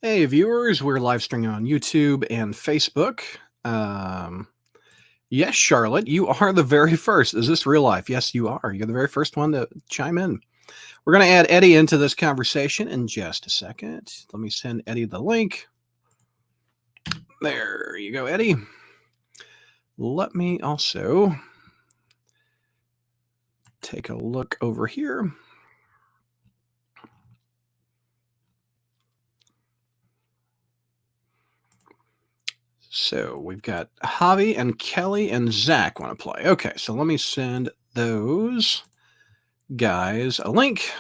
Hey, viewers, we're live streaming on YouTube and Facebook. Yes, Charlotte, you are the very first. Is this real life? Yes, you are. You're the very first one to chime in. We're going to add Eddie into this conversation in just a second. Let me send Eddie the link. There you go, Eddie. Let me also take a look over here. So we've got Javi and Kelly and Zach want to play. Okay, so let me send those guys a link.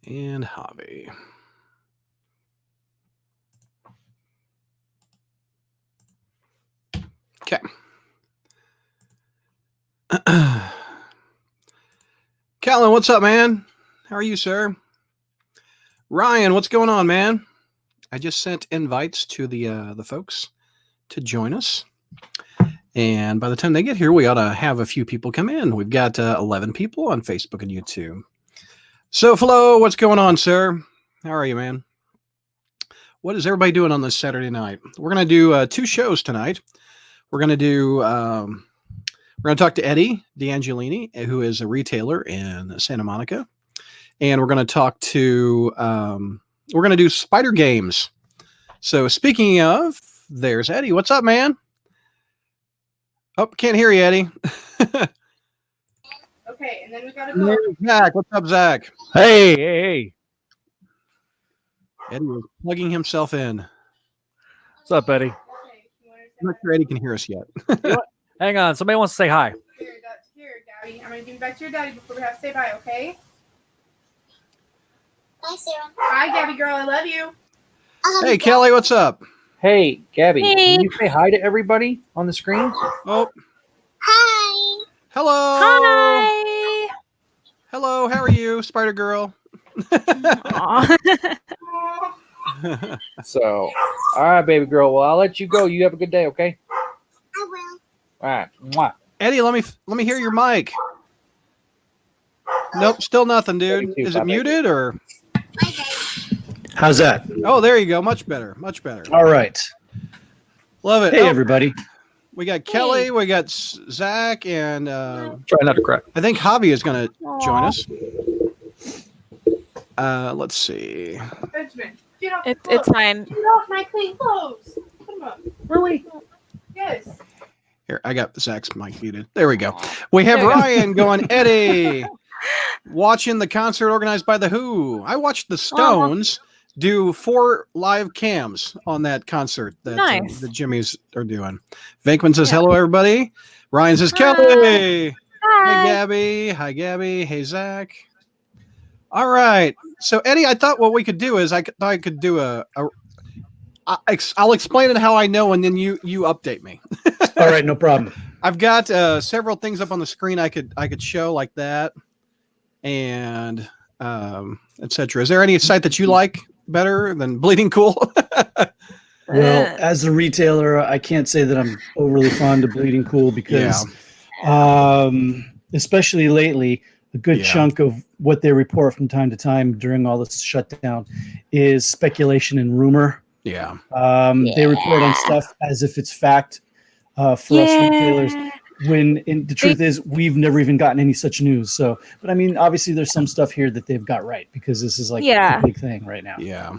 And Javi. Okay. Callan, what's up, man? How are you, sir? Ryan, what's going on, man? I just sent invites to the folks to join us. And by the time they get here, we ought to have a few people come in. We've got 11 people on Facebook and YouTube. So, Flo, what's going on, sir? How are you, man? What is everybody doing on this Saturday night? We're going to do 2 shows tonight. We're going to do... we're going to talk to Eddie DeAngelini, who is a retailer in Santa Monica. And we're going to talk to, we're going to do spider games. So speaking of, there's Eddie. What's up, man? Oh, can't hear you, Eddie. Okay, and then we got to go. Zach, what's up, Zach? Hey. Eddie was plugging himself in. What's up, Eddie? Okay, you want to I'm not sure Eddie can hear us yet. Hang on. Somebody wants to say hi. Here, Gabby. I'm going to give you back to your daddy before we have to say bye, okay? Bye, Sarah. Bye, Gabby girl. I love you. Hey, Kelly, what's up? Hey, Gabby, Hey. can you say hi to everybody on the screen? Oh, Hi. hello. Hi. Hello, how are you, Spider Girl? Aw. So, all right, baby girl. Well, I'll let you go. You have a good day, okay? I will. All right. Mwah. Eddie, let me hear your mic. Nope, still nothing, dude. Eddie too, Is it bye, baby. muted or? Bye, guys. How's that? Oh, there you go. Much better. Much better. All right. Love it. Hey, Oh, everybody. we got Kelly, we got Zach, and Try not to cry. I think Javi is going to join Aw. us. Let's see. Benjamin, get off It's the clothes. fine. Get off my clean clothes. Put them up. Really? Yes. Here, I got Zach's mic muted. There we go. We have There we go. Ryan going, Eddie, watching the concert organized by The Who. I watched the Stones do 4 live cams on that concert that Nice. the Jimmys are doing. Venkman says, Yeah. hello, everybody. Ryan says, Kelly. Hey, Hi. Gabby. Hi, Gabby. Hey, Zach. All right. So, Eddie, I thought what we could do is I could do I'll explain it how I know, and then you update me. All right, no problem. I've got several things up on the screen I could show like that, and etc. Is there any site that you like better than Bleeding Cool? Well, as a retailer, I can't say that I'm overly fond of Bleeding Cool because, especially lately, a good Yeah. chunk of what they report from time to time during all this shutdown is speculation and rumor. Yeah. They report on stuff as if it's fact for us retailers. When the truth is, we've never even gotten any such news. So, but I mean, obviously, there's some stuff here that they've got right because this is like Yeah. a big thing right now. Yeah.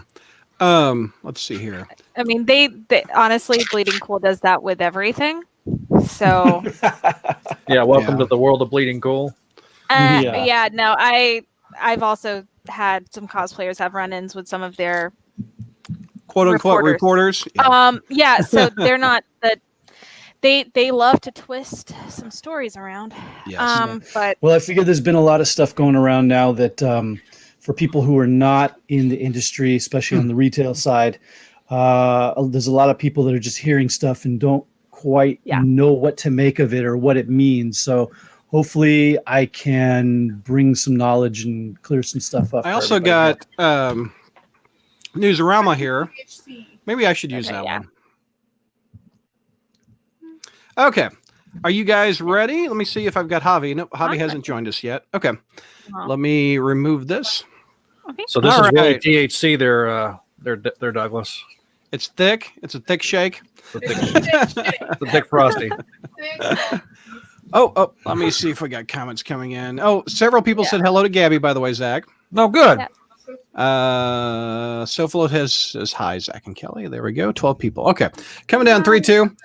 Let's see here. I mean, they honestly, Bleeding Cool does that with everything. So, Yeah, welcome Yeah. to the world of Bleeding Cool. Yeah. no, I've also had some cosplayers have run-ins with some of their Quote unquote reporters. Yeah. so they're not that they love to twist some stories around. Yes. But Well, I figure there's been a lot of stuff going around now that for people who are not in the industry, especially on the retail side, there's a lot of people that are just hearing stuff and don't quite know what to make of it or what it means. So hopefully I can bring some knowledge and clear some stuff up. I for also everybody. got Newsarama here. THC. Maybe I should use Okay, that yeah. one. Okay. Are you guys ready? Let me see if I've got Javi. No, Javi Okay. hasn't joined us yet. Okay. Uh-huh. Let me remove this. Okay. So this All is really right. THC. They're Douglas. It's thick. It's a thick shake. The thick frosty. Oh, let me see if we got comments coming in. Oh, several people said hello to Gabby, by the way, Zach. No good. Yeah. SoFloat says hi, Zach and Kelly. There we go. 12 people. Okay. Coming down 3-2.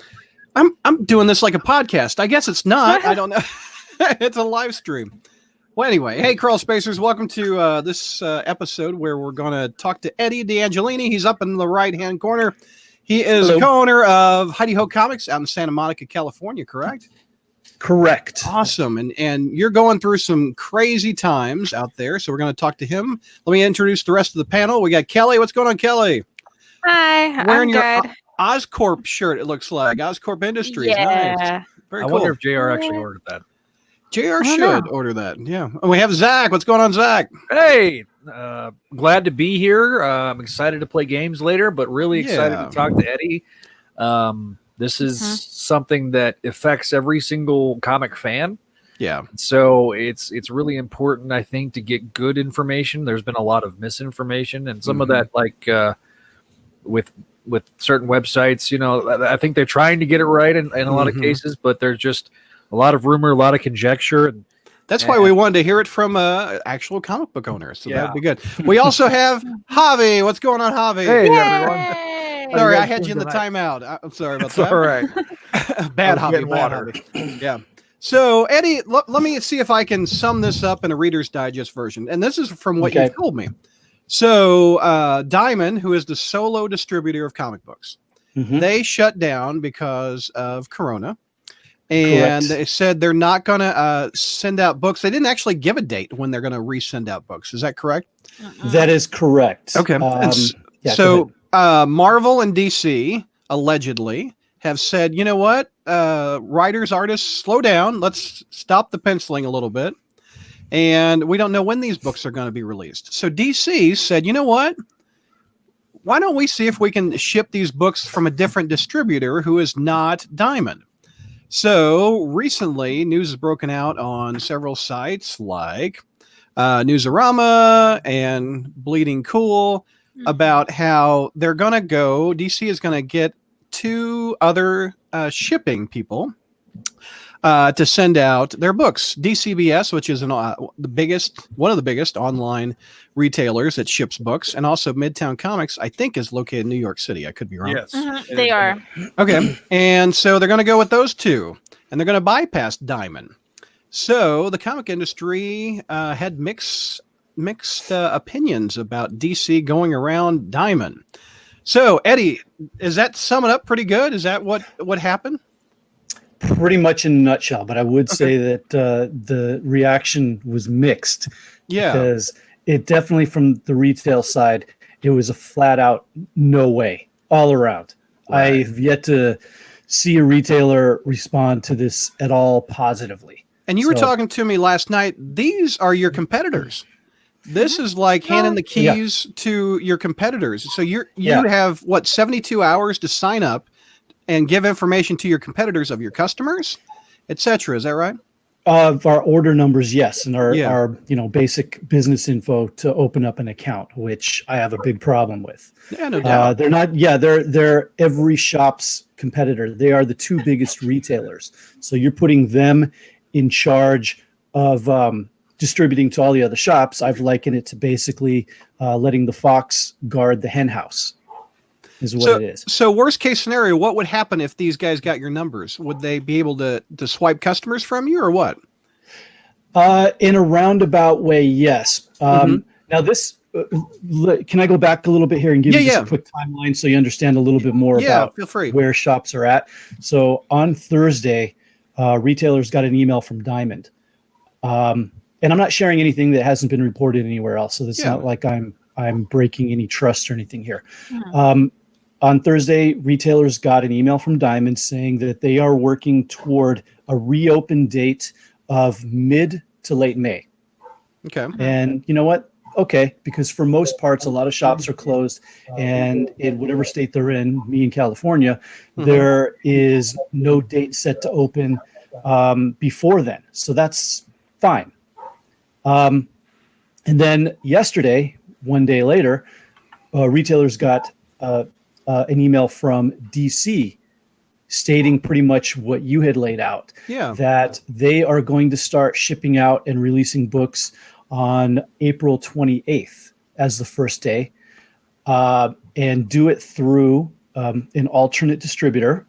I'm doing this like a podcast. I guess it's not. I don't know. It's a live stream. Well, anyway, hey, Crawl Spacers, welcome to this episode where we're going to talk to Eddie DeAngelini. He's up in the right-hand corner. He is Hello. a co-owner of Heidi Ho Comics out in Santa Monica, California, correct? Correct. Awesome. And you're going through some crazy times out there, so we're going to talk to him. Let me introduce the rest of the panel. We got Kelly. What's going on, Kelly? Hi, Wearing I'm your good. Oscorp shirt, it looks like. Oscorp Industries. Yeah. Nice. Very I cool. wonder if JR actually ordered that. JR don't should know. order that. Yeah. And we have Zach. What's going on, Zach? Hey, glad to be here. I'm excited to play games later, but really excited Yeah. to talk to Eddie. This is something that affects every single comic fan. Yeah. So it's really important, I think, to get good information. There's been a lot of misinformation, and some of that, like with certain websites, you know, I think they're trying to get it right in a lot of cases, but there's just a lot of rumor, a lot of conjecture. And That's why we wanted to hear it from actual comic book owners. So Yeah. that'd be good. We also have Javi. What's going on, Javi? Hey, everyone. Yay! How Sorry, you I guys had you in the doing timeout. I'm sorry about It's that. all right. Bad I was Javi. getting Bad water. Javi. Yeah. So, Eddie, let me see if I can sum this up in a Reader's Digest version. And this is from what Okay. you've told me. So, Diamond, who is the solo distributor of comic books, Mhm. they shut down because of Corona. And Correct. they said they're not going to send out books. They didn't actually give a date when they're going to resend out books. Is that correct? That is correct. Okay. And Yeah, go so Marvel and DC allegedly have said, you know what, writers, artists, slow down. Let's stop the penciling a little bit. And we don't know when these books are going to be released. So DC said, you know what? Why don't we see if we can ship these books from a different distributor who is not Diamond? So recently, news has broken out on several sites like Newsarama and Bleeding Cool about how they're going to go, DC is going to get 2 other shipping people to send out their books. DCBS, which is one of the biggest online retailers that ships books, and also Midtown Comics, I think, is located in New York City. I could be wrong. Yes. They are. Okay. And so they're going to go with those 2, and they're going to bypass Diamond. So the comic industry had mixed opinions about DC going around Diamond. So, Eddie, is that sum it up pretty good? Is that what happened? Pretty much in a nutshell, but I would say that the reaction was mixed. Yeah. Because it definitely, from the retail side, it was a flat out no way all around. Right. I've yet to see a retailer respond to this at all positively. And you were So- talking to me last night. These are your competitors. This is like handing the keys to your competitors. So you have what, 72 hours to sign up and give information to your competitors of your customers, etc. Is that right? Of our order numbers, yes, and our, Yeah. our basic business info to open up an account, which I have a big problem with. Yeah, no doubt. They're not. Yeah, they're every shop's competitor. They are the 2 biggest retailers. So you're putting them in charge of distributing to all the other shops. I've likened it to basically letting the fox guard the hen house. Is what it is. So worst case scenario, what would happen if these guys got your numbers? Would they be able to swipe customers from you or what? In a roundabout way, yes. Now this, can I go back a little bit here and give you just a quick timeline so you understand a little bit more about feel free. where shops are at? So on Thursday, retailers got an email from Diamond. And I'm not sharing anything that hasn't been reported anywhere else. So it's not like I'm breaking any trust or anything here. On Thursday, retailers got an email from Diamond saying that they are working toward a reopen date of mid to late May. Okay. And you know what? okay, because for most parts, a lot of shops are closed, and in whatever state they're in, me in California, there is no date set to open before then. So that's fine. And then yesterday, one day later, retailers got an email from DC stating pretty much what you had laid out. Yeah. That they are going to start shipping out and releasing books on April 28th as the first day, and do it through an alternate distributor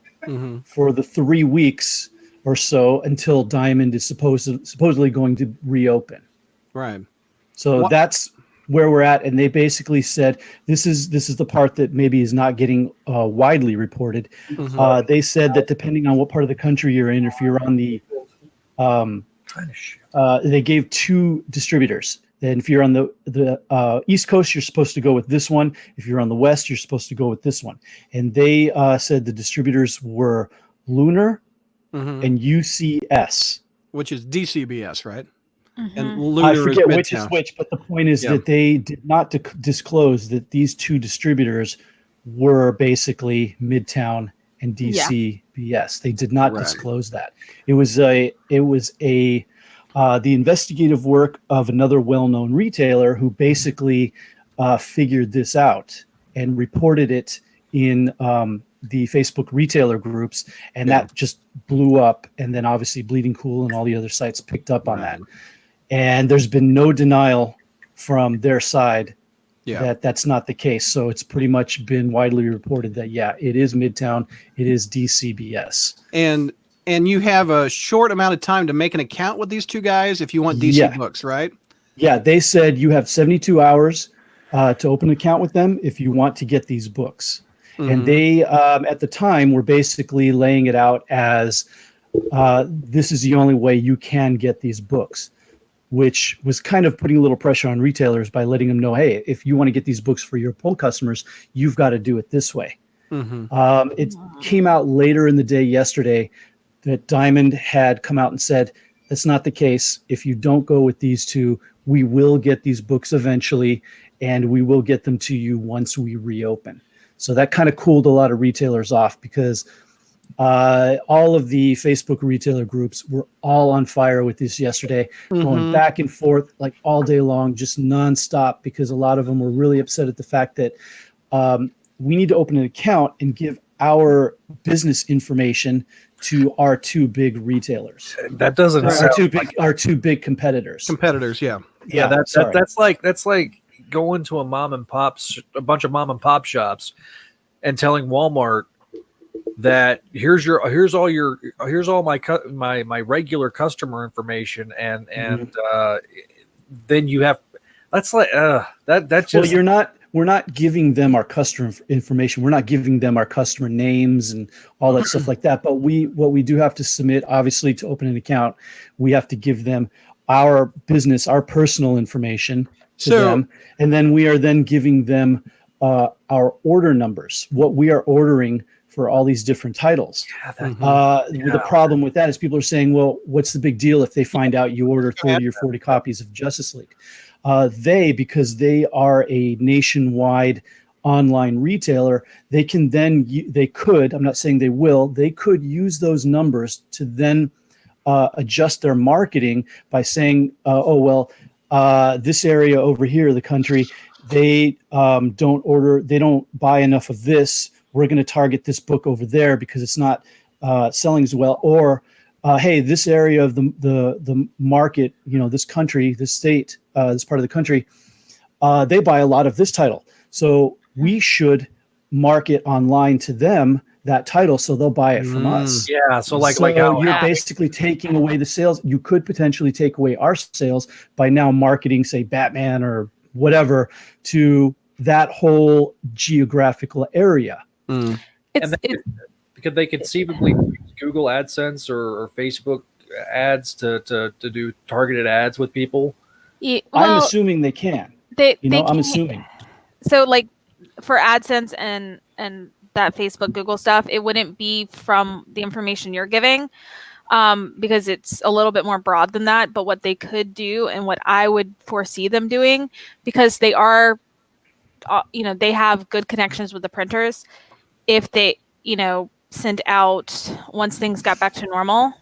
for the 3 weeks or so until Diamond is supposedly going to reopen. Right. So that's where we're at, and they basically said this is the part that maybe is not getting widely reported. They said that depending on what part of the country you're in, if you're on the they gave 2 distributors. And if you're on the East Coast, you're supposed to go with this one. If you're on the West, you're supposed to go with this one. And they said the distributors were Lunar and UCS, which is DCBS, right? And I Lunar forget is which is Midtown. which, but the point is that they did not disclose that these 2 distributors were basically Midtown and DCBS. They did not disclose that. It was the investigative work of another well-known retailer who basically figured this out and reported it in the Facebook retailer groups, and that just blew up. And then obviously Bleeding Cool and all the other sites picked up on that. And there's been no denial from their side that that's not the case. So it's pretty much been widely reported that, it is Midtown, it is DCBS. And you have a short amount of time to make an account with these 2 guys if you want DC books, right? Yeah, they said you have 72 hours to open an account with them if you want to get these books. And they, at the time, were basically laying it out as this is the only way you can get these books, which was kind of putting a little pressure on retailers by letting them know, hey, if you want to get these books for your poll customers, you've got to do it this way. It came out later in the day yesterday that Diamond had come out and said, that's not the case. If you don't go with these 2, we will get these books eventually, and we will get them to you once we reopen. So that kind of cooled a lot of retailers off, because all of the Facebook retailer groups were all on fire with this yesterday, going back and forth like all day long, just nonstop, because a lot of them were really upset at the fact that we need to open an account and give our business information to our 2 big retailers. That doesn't our two big competitors. That's like going to a bunch of mom and pop shops and telling Walmart that here's all my regular customer information, and then you have that's like that's just we're not giving them our customer information. We're not giving them our customer names and all that stuff like that. But what we do have to submit, obviously, to open an account, we have to give them our business, our personal information to them, and then we are then giving them our order numbers, what we are ordering for all these different titles. The problem with that is people are saying, well, what's the big deal if they find out you order 30 or 40 copies of Justice League? Because they are a nationwide online retailer, they could, I'm not saying they will, they could use those numbers to then adjust their marketing by saying, this area over here of the country, they don't buy enough of this. We're going to target this book over there because it's not selling as well. Or, hey, this area of the market, this country, this state, this part of the country, they buy a lot of this title. So we should market online to them that title so they'll buy it from us. Yeah. So you're basically taking away the sales. You could potentially take away our sales by now marketing, say, Batman or whatever to that whole geographical area. Because they conceivably use Google AdSense or Facebook ads to do targeted ads with people. I'm assuming they can. I'm assuming. So like for AdSense and that Facebook Google stuff, it wouldn't be from the information you're giving. because it's a little bit more broad than that. But what they could do and what I would foresee them doing, because they are, they have good connections with the printers. If they, sent out, once things got back to normal,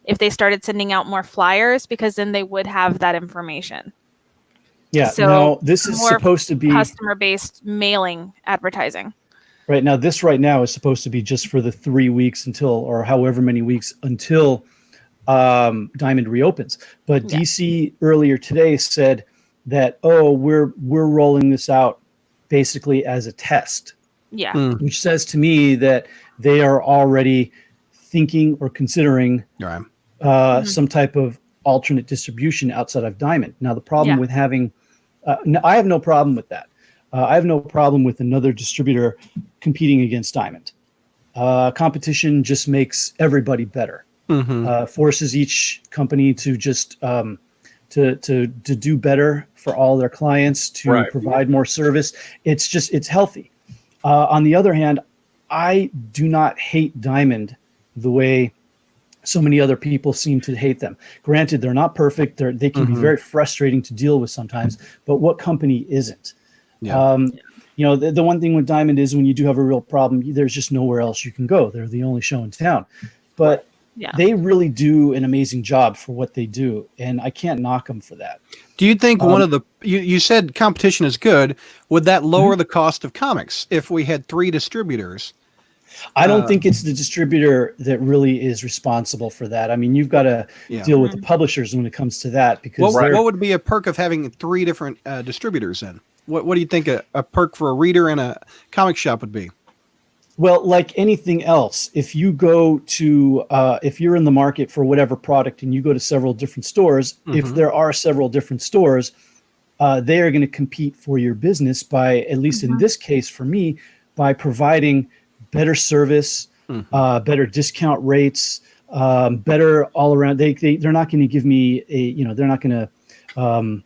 if they started sending out more flyers, because then they would have that information. Yeah. So now this is more supposed to be customer-based mailing advertising. right now. This right now is supposed to be just for the 3 weeks until, or however many weeks until Diamond reopens. But Yeah. DC earlier today said that, we're rolling this out basically as a test, Yeah. which says to me that they are already thinking or considering Right. some type of alternate distribution outside of Diamond. Now, the problem Yeah. with having, I have no problem with that. I have no problem with another distributor competing against Diamond. Competition just makes everybody better. Forces each company to just to do better for all their clients, to Right. provide more service. It's healthy. On the other hand, I do not hate Diamond the way so many other people seem to hate them. Granted, they're not perfect. They can be very frustrating to deal with sometimes, but what company isn't? Yeah. The one thing with Diamond is when you do have a real problem, there's just nowhere else you can go. They're the only show in town. But Yeah. they really do an amazing job for what they do, and I can't knock them for that. Do you think one of the you said competition is good? Would that lower the cost of comics if we had 3 distributors? I don't think it's the distributor that really is responsible for that. I mean, you've got to deal with the publishers when it comes to that, because What would be a perk of having 3 different distributors then? What do you think a perk for a reader in a comic shop would be? well, like anything else, if you go to if you're in the market for whatever product and you go to several different stores, if there are several different stores, they are going to compete for your business by, at least in this case for me, by providing better service, better discount rates, better all around. They're not going to give me they're not going to,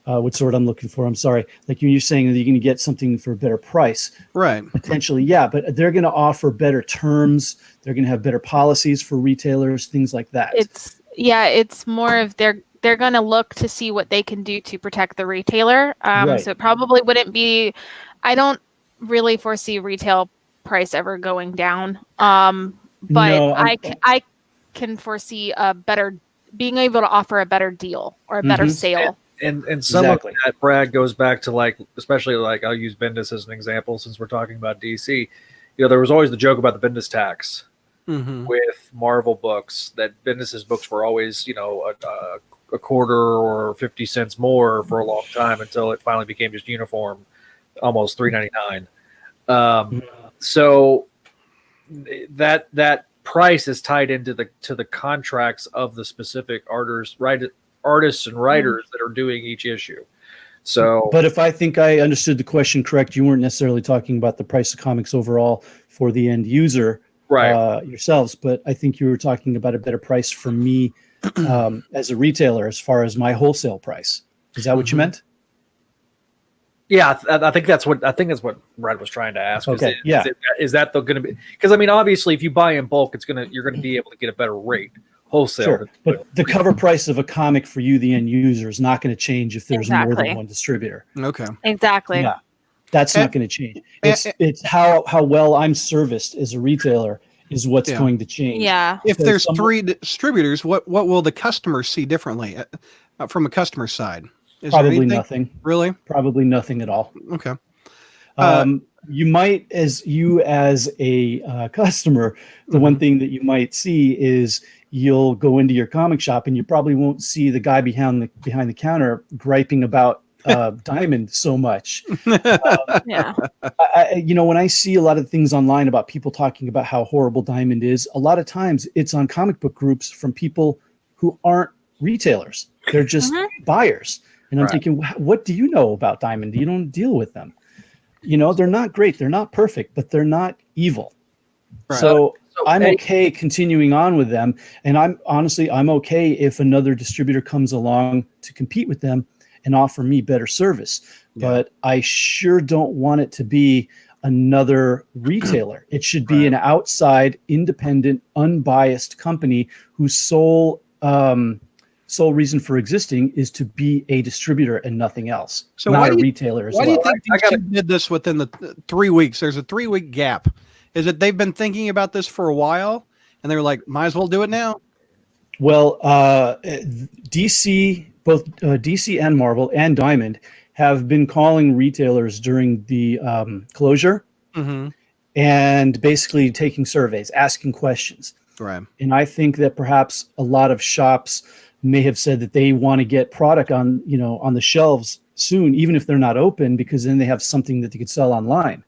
what's the word I'm looking for? I'm sorry. Like you're saying that you're going to get something for a better price. Right. Potentially, yeah, but they're going to offer better terms. They're going to have better policies for retailers, things like that. It's more of they're going to look to see what they can do to protect the retailer. Right. So it probably wouldn't be, I don't really foresee retail price ever going down. But No, I can foresee being able to offer a better deal or a better sale. And some of that, Brad, goes back to, like, especially, like, I'll use Bendis as an example since we're talking about DC. There was always the joke about the Bendis tax with Marvel books, that Bendis's books were always, a quarter or 50 cents more for a long time, until it finally became just uniform, almost $3.99. So that price is tied into the contracts of the specific artists and writers that are doing each issue. So, but if I think I understood the question correct, you weren't necessarily talking about the price of comics overall for the end user, right, yourselves, but I think you were talking about a better price for me as a retailer, as far as my wholesale price. Is that what you meant? Yeah, I think that's what Brad was trying to ask. Okay, is that going to be? Because I mean, obviously, if you buy in bulk, you're going to be able to get a better rate wholesale. Sure. But the cover price of a comic for you, the end user, is not going to change if there's more than one distributor. Okay. Exactly. Yeah, that's not going to change. It's how well I'm serviced as a retailer is what's going to change. Yeah. If there's 3 distributors, what will the customers see differently from a customer side? Is probably nothing. Really? Probably nothing at all. Okay. You might, as a customer, the one thing that you might see is you'll go into your comic shop and you probably won't see the guy behind the counter griping about Diamond so much. Yeah. When I see a lot of things online about people talking about how horrible Diamond is, a lot of times it's on comic book groups from people who aren't retailers. They're just buyers. And I'm thinking, what do you know about Diamond? You don't deal with them. They're not great. They're not perfect, but they're not evil. Right. So I'm okay continuing on with them. And I'm okay if another distributor comes along to compete with them and offer me better service. Yeah. But I sure don't want it to be, another retailer. It should be an outside, independent, unbiased company whose sole reason for existing is to be a distributor and nothing else. So not why a do you- retailer as Why well. do you think these two did this within the 3 weeks? There's a 3-week gap. Is it they've been thinking about this for a while and they were like, might as well do it now? Well, DC, both DC and Marvel and Diamond have been calling retailers during the closure Mm-hmm. and basically taking surveys, asking questions. Right. And I think that perhaps a lot of shops may have said that they want to get product on the shelves soon, even if they're not open, because then they have something that they could sell online.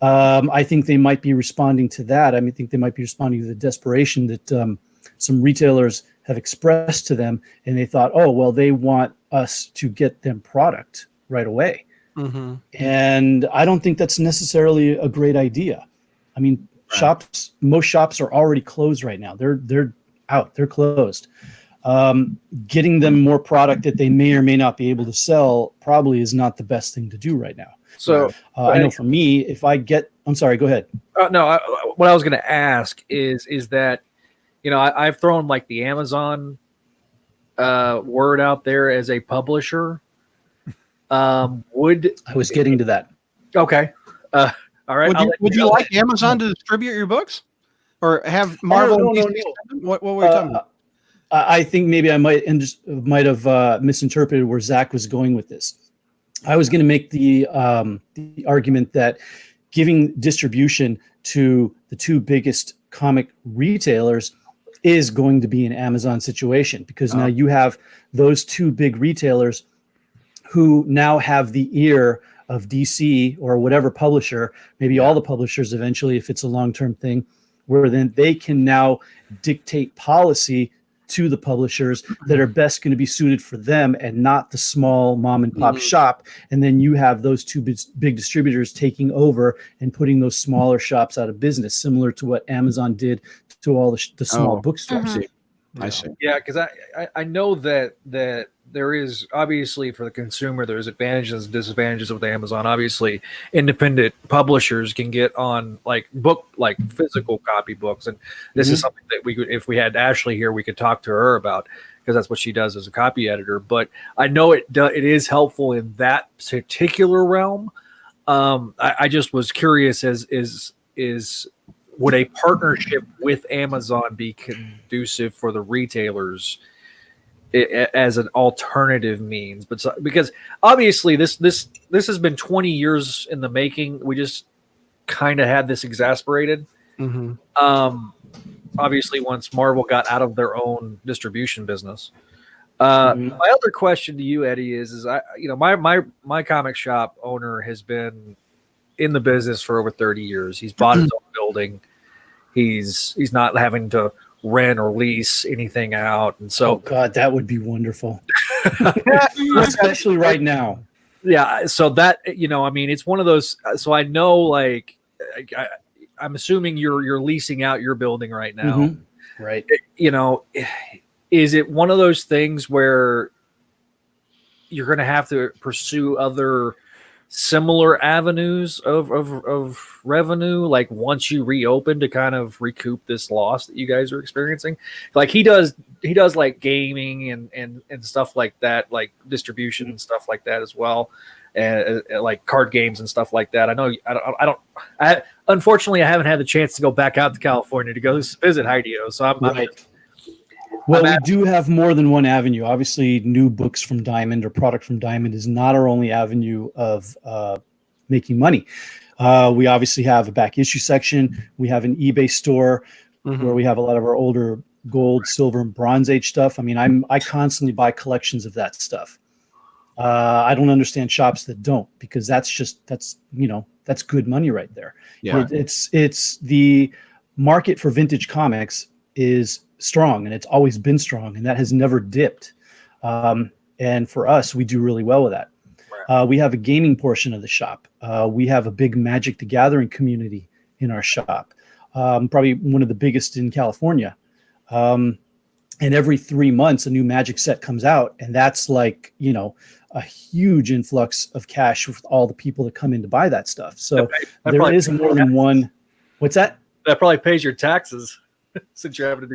I think they might be responding to that. I think they might be responding to the desperation that some retailers have expressed to them, and they thought, oh, well, they want us to get them product right away. Mm-hmm. And I don't think that's necessarily a great idea. I mean, most shops are already closed right now. They're out. They're closed. Getting them more product that they may or may not be able to sell probably is not the best thing to do right now. So I know for me, if I get, I'm sorry, go ahead. What I was going to ask is that, I've thrown like the Amazon word out there as a publisher. I was getting to that. Okay. All right. Would you like Amazon to distribute your books, or have Marvel? No. What were we talking about? I think maybe I might have misinterpreted where Zach was going with this. I was going to make the argument that giving distribution to the two biggest comic retailers is going to be an Amazon situation, because now you have those two big retailers who now have the ear of DC or whatever publisher, maybe all the publishers eventually, if it's a long-term thing, where then they can now dictate policy to the publishers that are best going to be suited for them and not the small mom and pop shop. And then you have those two big distributors taking over and putting those smaller shops out of business, similar to what Amazon did to all the small bookstores. I see. Yeah, because I know that there is obviously for the consumer there's advantages and disadvantages with Amazon. Obviously, independent publishers can get on like physical copy books, and this is something that we could, if we had Ashley here, we could talk to her about, because that's what she does as a copy editor. But I know it is helpful in that particular realm. I just was curious would a partnership with Amazon be conducive for the retailers as an alternative means? But because obviously this has been 20 years in the making. We just kind of had this exasperated. Mm-hmm. Obviously, once Marvel got out of their own distribution business. My other question to you, Eddie, is my comic shop owner has been in the business for over 30 years. He's bought his own building. He's not having to rent or lease anything out. And so, oh God, that would be wonderful. Especially right now. Yeah. So that, it's one of those, so I know, like, I'm assuming you're leasing out your building right now. Right. Is it one of those things where you're going to have to pursue other similar avenues of revenue, like once you reopen, to kind of recoup this loss that you guys are experiencing? Like he does like gaming and stuff like that, like distribution and stuff like that as well, and like card games and stuff like that. I know unfortunately I haven't had the chance to go back out to California to go visit Hideo, so I'm Well, we do have more than one avenue. Obviously, new books from Diamond or product from Diamond is not our only avenue of making money. We obviously have a back issue section. We have an eBay store where we have a lot of our older gold, silver, and Bronze Age stuff. I mean, I constantly buy collections of that stuff. I don't understand shops that don't, because that's good money right there. Yeah. It's the market for vintage comics is strong, and it's always been strong, and that has never dipped. And for us, we do really well with that. We have a gaming portion of the shop. We have a big Magic the Gathering community in our shop, probably one of the biggest in California. And every 3 months, a new Magic set comes out, and that's like, a huge influx of cash with all the people that come in to buy that stuff. So That there probably is more than one. What's that? That probably pays your taxes since you're having to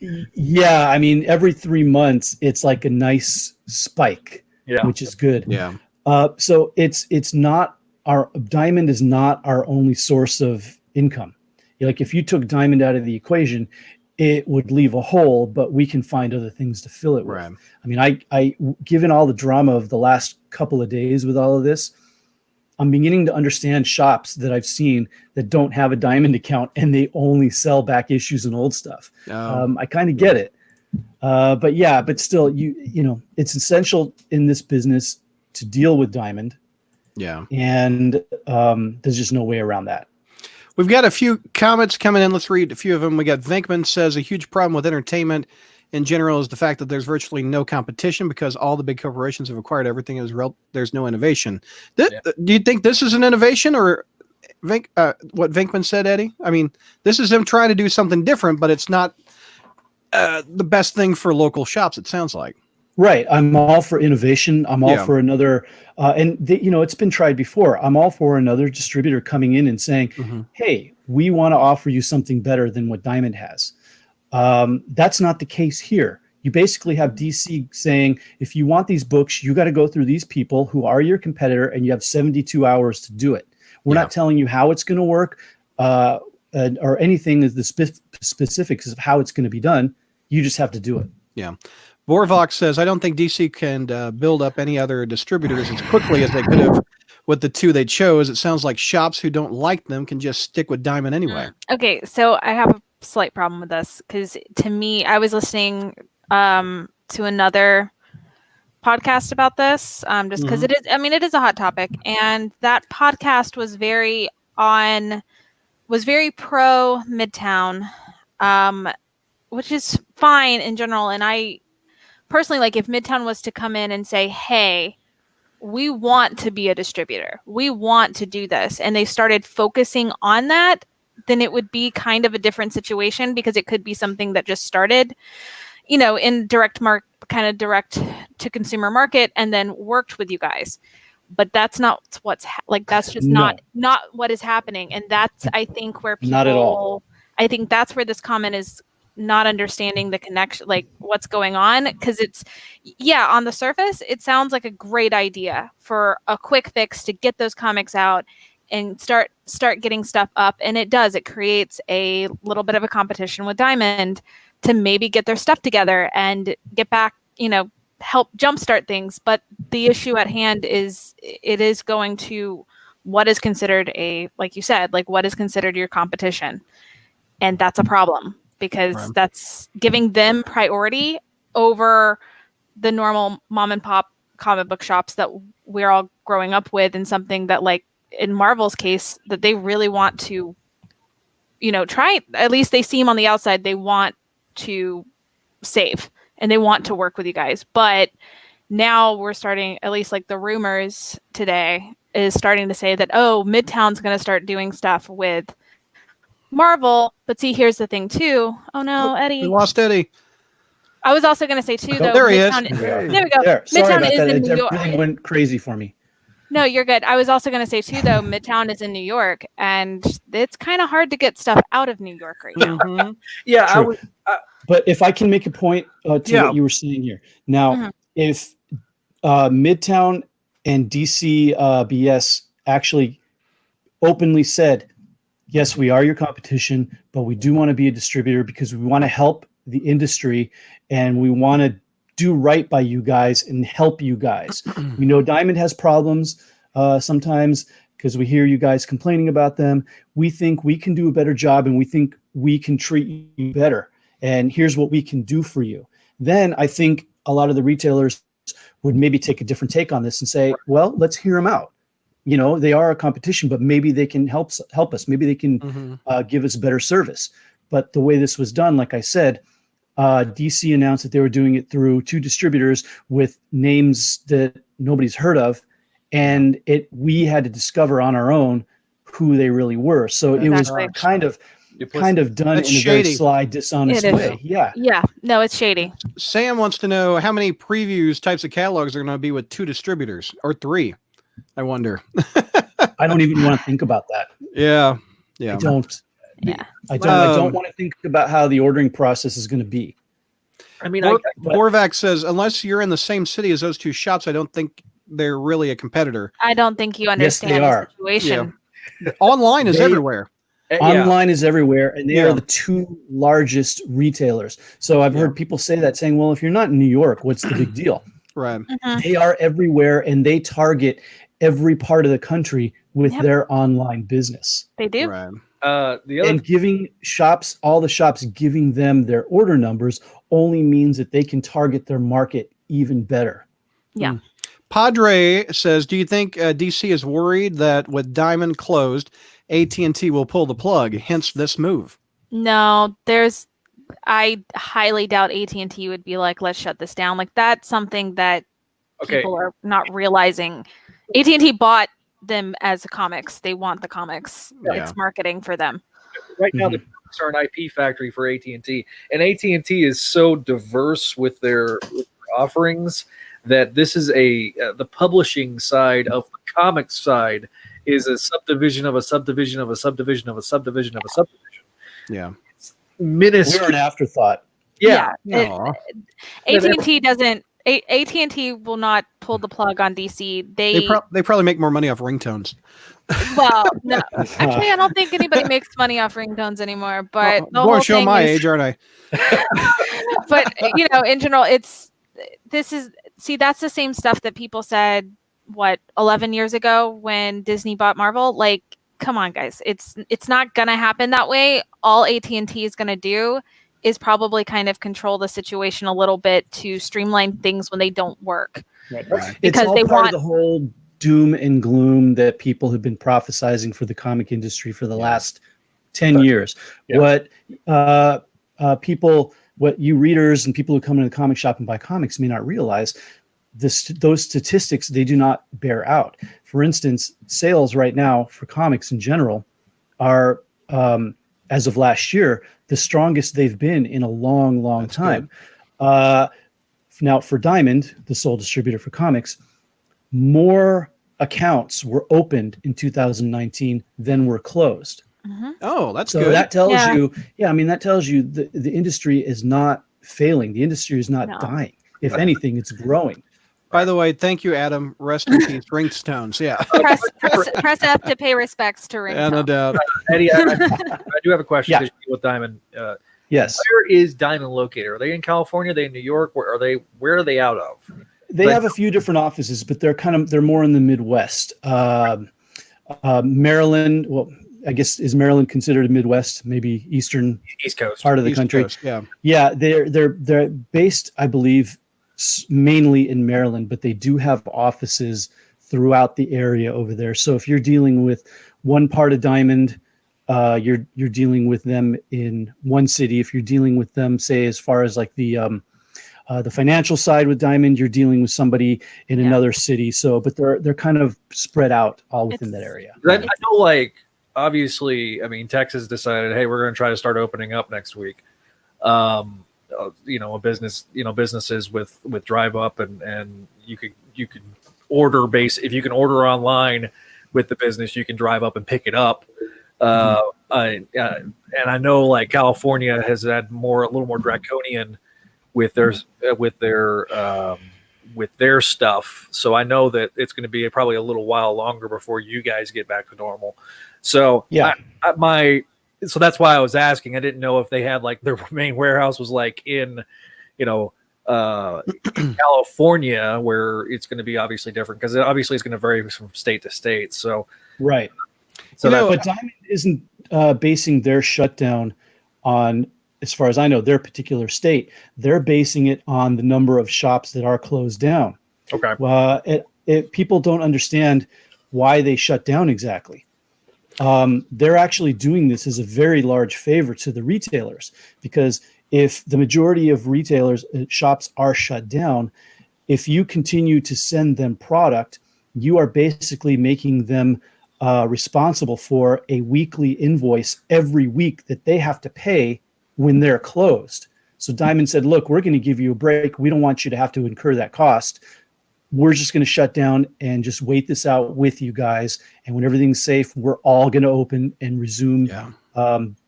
do Yeah, I mean, every 3 months, it's like a nice spike, Yeah. which is good. Yeah. So it's not our diamond is not our only source of income. Like if you took diamond out of the equation, it would leave a hole, but we can find other things to fill it with. Right. I mean, I given all the drama of the last couple of days with all of this, I'm beginning to understand shops that I've seen that don't have a diamond account and they only sell back issues and old stuff. I kind of get it. But still, it's essential in this business to deal with diamond. Yeah. And there's just no way around that. We've got a few comments coming in. Let's read a few of them. We got Vinkman says a huge problem with entertainment in general is the fact that there's virtually no competition because all the big corporations have acquired everything. There's no innovation. Do you think this is an innovation or what Vinkman said, Eddie? I mean, this is them trying to do something different, but it's not the best thing for local shops, it sounds like. Right. I'm all for innovation. I'm all for another, it's been tried before. I'm all for another distributor coming in and saying, hey, we want to offer you something better than what Diamond has. That's not the case here. You basically have DC saying, if you want these books, you got to go through these people who are your competitor and you have 72 hours to do it. We're not telling you how it's going to work or anything is the specifics of how it's going to be done. You just have to do it. Yeah. Borvox says, I don't think DC can build up any other distributors as quickly as they could have with the two they chose. It sounds like shops who don't like them can just stick with Diamond anyway. Okay, so I have a slight problem with this because to me, I was listening to another podcast about this just because it is a hot topic. And that podcast was very pro Midtown, which is fine in general. And I personally, like if Midtown was to come in and say, hey, we want to be a distributor, we want to do this, and they started focusing on that, then it would be kind of a different situation because it could be something that just started, in direct to consumer market and then worked with you guys. But that's not that's just not what is happening. And that's, I think, where people, not at all. I think that's where this comment is not understanding the connection, like what's going on. Because it's, on the surface, it sounds like a great idea for a quick fix to get those comics out and start getting stuff up. And it does. It creates a little bit of a competition with Diamond to maybe get their stuff together and get back, help jumpstart things. But the issue at hand is it is going to what is considered like you said, like what is considered your competition. And that's a problem because that's giving them priority over the normal mom and pop comic book shops that we're all growing up with, and something that, like in Marvel's case, that they really want to, try. At least they seem on the outside, they want to save and they want to work with you guys. But now we're starting, at least like the rumors today is starting to say that, Midtown's going to start doing stuff with Marvel. But see, here's the thing too. Oh no, Eddie. We lost Eddie. I was also going to say too, though. There he is. There we go. There. Sorry Midtown about is that. in New York. Everything went crazy for me. No, you're good. I was also going to say too, though, Midtown is in New York, and it's kind of hard to get stuff out of New York right now. True. But if I can make a point to what you were saying here. Now, if Midtown and DC BS actually openly said, yes, we are your competition, but we do want to be a distributor because we want to help the industry and we want to do right by you guys and help you guys. We know Diamond has problems sometimes because we hear you guys complaining about them. We think we can do a better job and we think we can treat you better. And here's what we can do for you. Then I think a lot of the retailers would maybe take a different take on this and say, well, let's hear them out. They are a competition, but maybe they can help us. Maybe they can give us better service. But the way this was done, like I said, DC announced that they were doing it through two distributors with names that nobody's heard of. And we had to discover on our own who they really were. So it was kind of, kind of done in That's a very shady. sly, dishonest It is. way. Yeah. Yeah, no, it's shady. Sam wants to know how many previews types of catalogs are going to be with 2 distributors or 3. I wonder. I don't even want to think about that. Yeah. I don't. Yeah. I don't want to think about how the ordering process is going to be. I mean, Borvac says, unless you're in the same city as those 2 shops, I don't think they're really a competitor. I don't think you understand they the are. situation. Online is everywhere. Online is everywhere, and they Yeah. are the 2 largest retailers. So I've heard people say that, saying, well, if you're not in New York, what's the big deal? Right. Mhm. They are everywhere, and they target every part of the country with their online business. They do. Right. the other And giving shops, all the shops giving them their order numbers only means that they can target their market even better. Yeah. Padre says, do you think DC is worried that with Diamond closed, AT&T will pull the plug, hence this move? No, I highly doubt AT&T would be like, let's shut this down. Like, that's something that people are not realizing. AT&T bought them as comics. They want the comics. Yeah. It's marketing for them. Right now, the comics are an IP factory for AT&T, and AT&T is so diverse with their offerings that this is the publishing side of the comics side is a subdivision of a subdivision of a subdivision of a subdivision of a subdivision. Yeah. Minuscule. We're an afterthought. Yeah. Aw. AT&T doesn't. AT&T will not pull the plug on DC. They probably make more money off ringtones. Well, no. Actually, I don't think anybody makes money off ringtones anymore. But the boy, whole show thing my is, age, aren't I? but in general, that's the same stuff that people said 11 years ago when Disney bought Marvel. Like, come on, guys, it's not gonna happen that way. All AT&T is gonna do is probably kind of control the situation a little bit to streamline things when they don't work. Right. It's Because all they part want of the whole doom and gloom that people have been prophesizing for the comic industry for the last 10 years. Yeah. What you readers and people who come into the comic shop and buy comics may not realize, those statistics, they do not bear out. For instance, sales right now for comics in general are, as of last year, the strongest they've been in a long, long time. Now, for Diamond, the sole distributor for comics, more accounts were opened in 2019 than were closed. Oh, that's So good. that tells you, that tells you the industry is not failing. The industry is not dying. If anything, it's growing. By the way, thank you, Adam. Rest in peace, ringstones. Yeah. press F to pay respects to ringtone. Yeah, no doubt. Eddie, I do have a question Yeah. with Diamond. Yes. Where is Diamond located? Are they in California? Are they in New York? Where are they out of? They have a few different offices, but they're more in the Midwest. Maryland, well, I guess, is Maryland considered a Midwest, maybe East Coast part of the East country? Coast, yeah. Yeah, they're based, I believe, mainly in Maryland, but they do have offices throughout the area over there. So if you're dealing with one part of Diamond, you're dealing with them in one city. If you're dealing with them, say, as far as like the financial side with Diamond, you're dealing with somebody in another city. So, but they're kind of spread out all within that area. I know, like, obviously, I mean, Texas decided, hey, we're going to try to start opening up next week. Businesses with Drive Up and you could order if you can order online with the business, you can drive up and pick it up. And I know, like, California has had a little more draconian with their stuff. So I know that it's going to be probably a little while longer before you guys get back to normal. So yeah, so that's why I was asking. I didn't know if they had, like, their main warehouse was like in, California, where it's going to be obviously different, because obviously it's going to vary from state to state. So right. So but Diamond isn't basing their shutdown on, as far as I know, their particular state. They're basing it on the number of shops that are closed down. Okay. People don't understand why they shut down exactly. They're actually doing this as a very large favor to the retailers, because if the majority of retailers shops are shut down, if you continue to send them product, you are basically making them responsible for a weekly invoice every week that they have to pay when they're closed. So Diamond said, look, we're going to give you a break. We don't want you to have to incur that cost. We're just going to shut down and just wait this out with you guys. And when everything's safe, we're all going to open and resume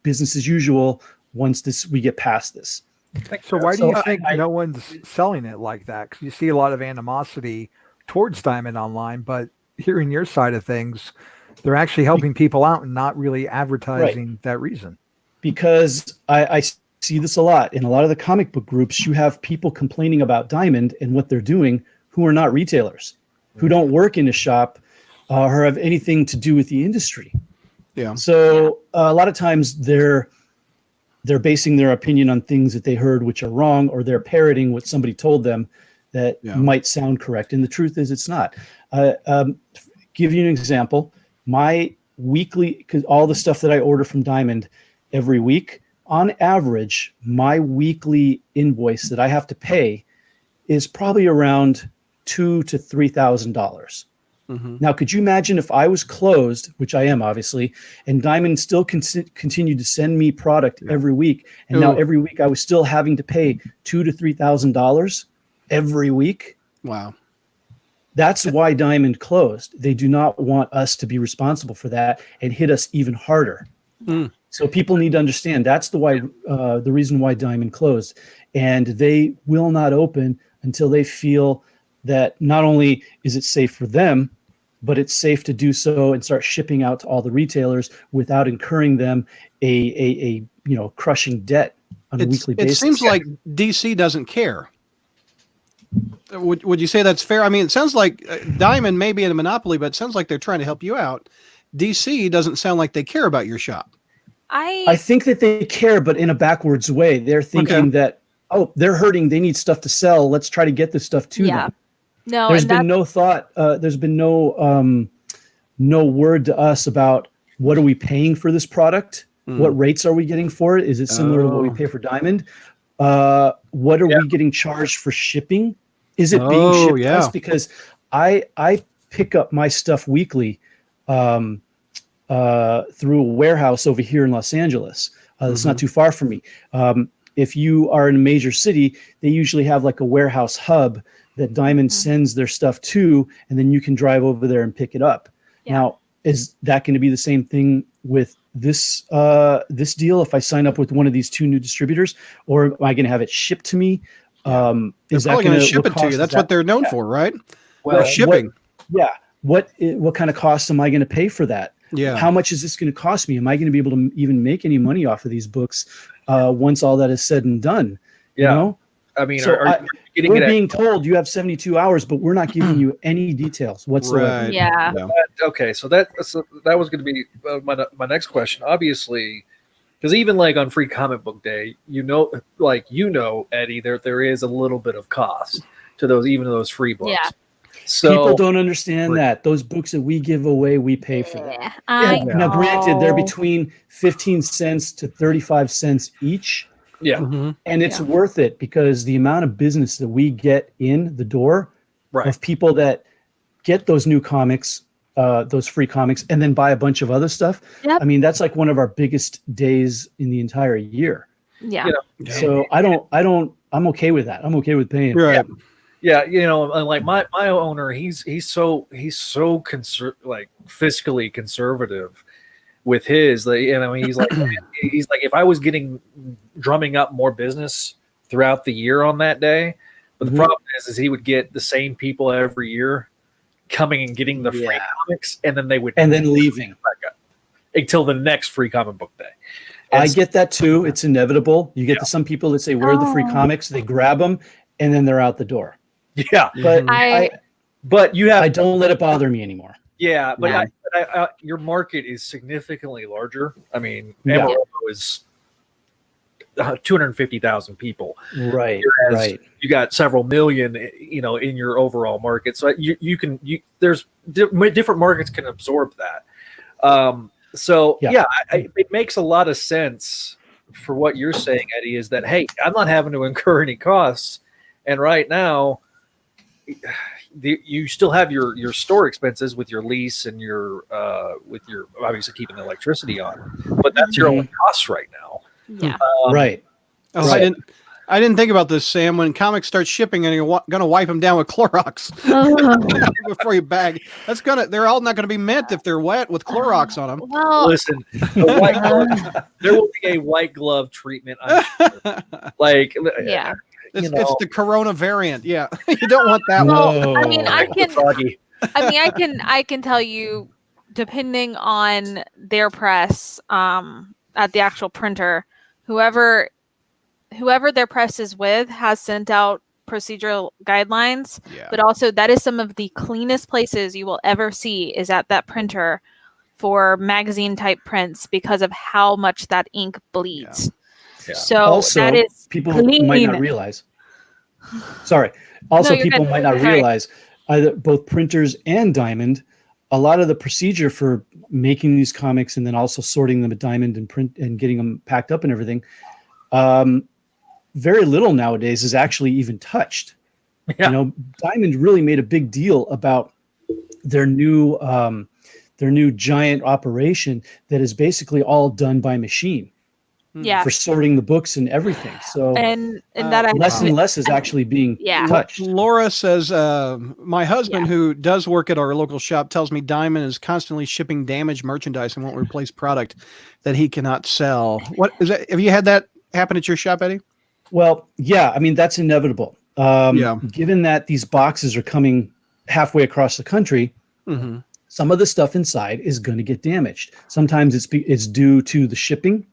business as usual once we get past this. So why do you think no one's selling it like that? Because you see a lot of animosity towards Diamond Online, but hearing your side of things, they're actually helping people out and not really advertising that reason. Because I see this a lot in a lot of the comic book groups. You have people complaining about Diamond and what they're doing who are not retailers, who don't work in a shop or have anything to do with the industry. Yeah. So a lot of times they're basing their opinion on things that they heard which are wrong, or they're parroting what somebody told them that might sound correct. And the truth is it's not. Give you an example. My weekly, because all the stuff that I order from Diamond every week, on average, my weekly invoice that I have to pay is probably around $2,000 to $3,000. Now, could you imagine if I was closed, which I am obviously, and Diamond still continued to send me product every week, and now every week I was still having to pay $2,000 to $3,000 every week? Wow. That's why Diamond closed. They do not want us to be responsible for that and hit us even harder. So people need to understand that's the reason why Diamond closed, and they will not open until they feel that not only is it safe for them, but it's safe to do so and start shipping out to all the retailers without incurring them a crushing debt on a weekly basis. It seems like DC doesn't care. Would you say that's fair? I mean, it sounds like Diamond may be in a monopoly, but it sounds like they're trying to help you out. DC doesn't sound like they care about your shop. I think that they care, but in a backwards way. They're thinking that, they're hurting. They need stuff to sell. Let's try to get this stuff to them. No, there's been no thought. There's been no word to us about what are we paying for this product? What rates are we getting for it? Is it similar to what we pay for Diamond? What are we getting charged for shipping? Is it being shipped to us? Because I pick up my stuff weekly through a warehouse over here in Los Angeles. It's not too far from me. If you are in a major city, they usually have like a warehouse hub that Diamond sends their stuff to, and then you can drive over there and pick it up. Now, is that going to be the same thing with this deal if I sign up with one of these two new distributors, or am I going to have it shipped to me? Is that going to ship it to you? That's what they're known for, right? Well, shipping. What kind of cost am I going to pay for that? How much is this going to cost me? Am I going to be able to even make any money off of these books once all that is said and done? You know? I mean, so we're being told you have 72 hours, but we're not giving you any details whatsoever. Okay, so that was going to be my next question. Obviously, because even like on Free Comic Book Day, Eddie, there is a little bit of cost to those free books. Yeah. So people don't understand that those books that we give away, we pay for them. Now, granted, they're between 15 cents to 35 cents each. And it's worth it because the amount of business that we get in the door of people that get those new comics, those free comics, and then buy a bunch of other stuff. I mean, that's like one of our biggest days in the entire year. So I'm okay with that. I'm okay with paying. Yeah, like my owner, he's so fiscally conservative with his, he's like if I was drumming up more business throughout the year on that day, but the problem is he would get the same people every year coming and getting the free comics, and then then leaving until the next Free Comic Book Day. I get that too. It's inevitable. You get some people that say, "Where are the free comics?" They grab them, and then they're out the door. But I don't let it bother me anymore. But your market is significantly larger. I mean, Amarillo is 250,000 people. Right. You got several million, in your overall market. So there's different markets can absorb that. It makes a lot of sense for what you're saying, Eddie, is that, hey, I'm not having to incur any costs. And right now, you still have your store expenses with your lease and your obviously keeping the electricity on, but that's your only cost right now. Yeah. Right. Oh, Right. I didn't think about this, Sam. When comics start shipping, and you're going to wipe them down with Clorox before you bag, they're all not going to be mint if they're wet with Clorox on them. Well, Listen, there will be a white glove treatment. I'm sure. Like, yeah. It's the Corona variant. Yeah, you don't want that one. Well, I mean, I Soggy. can tell you, depending on their press, at the actual printer, whoever their press is with has sent out procedural guidelines, Yeah. but also that is some of the cleanest places you will ever see is at that printer for magazine type prints because of how much that ink bleeds. Yeah. So Also, that is people clean. might not realize. Sorry. Also, you're people good. might not Sorry. realize either both printers and Diamond. A lot of the procedure for making these comics and then also sorting them at Diamond and print and getting them packed up and everything. Very little nowadays is actually even touched. Yeah. You know, Diamond really made a big deal about their new giant operation that is basically all done by machine Yeah. for sorting the books and everything. So And that I less and less is actually being Yeah. touched. Laura says, my husband, who does work at our local shop, tells me Diamond is constantly shipping damaged merchandise and won't replace product that he cannot sell. What is that? Have you had that happen at your shop, Eddie? Well, yeah, I mean, that's inevitable. Given that these boxes are coming halfway across the country, some of the stuff inside is going to get damaged. Sometimes it's due to the shipping.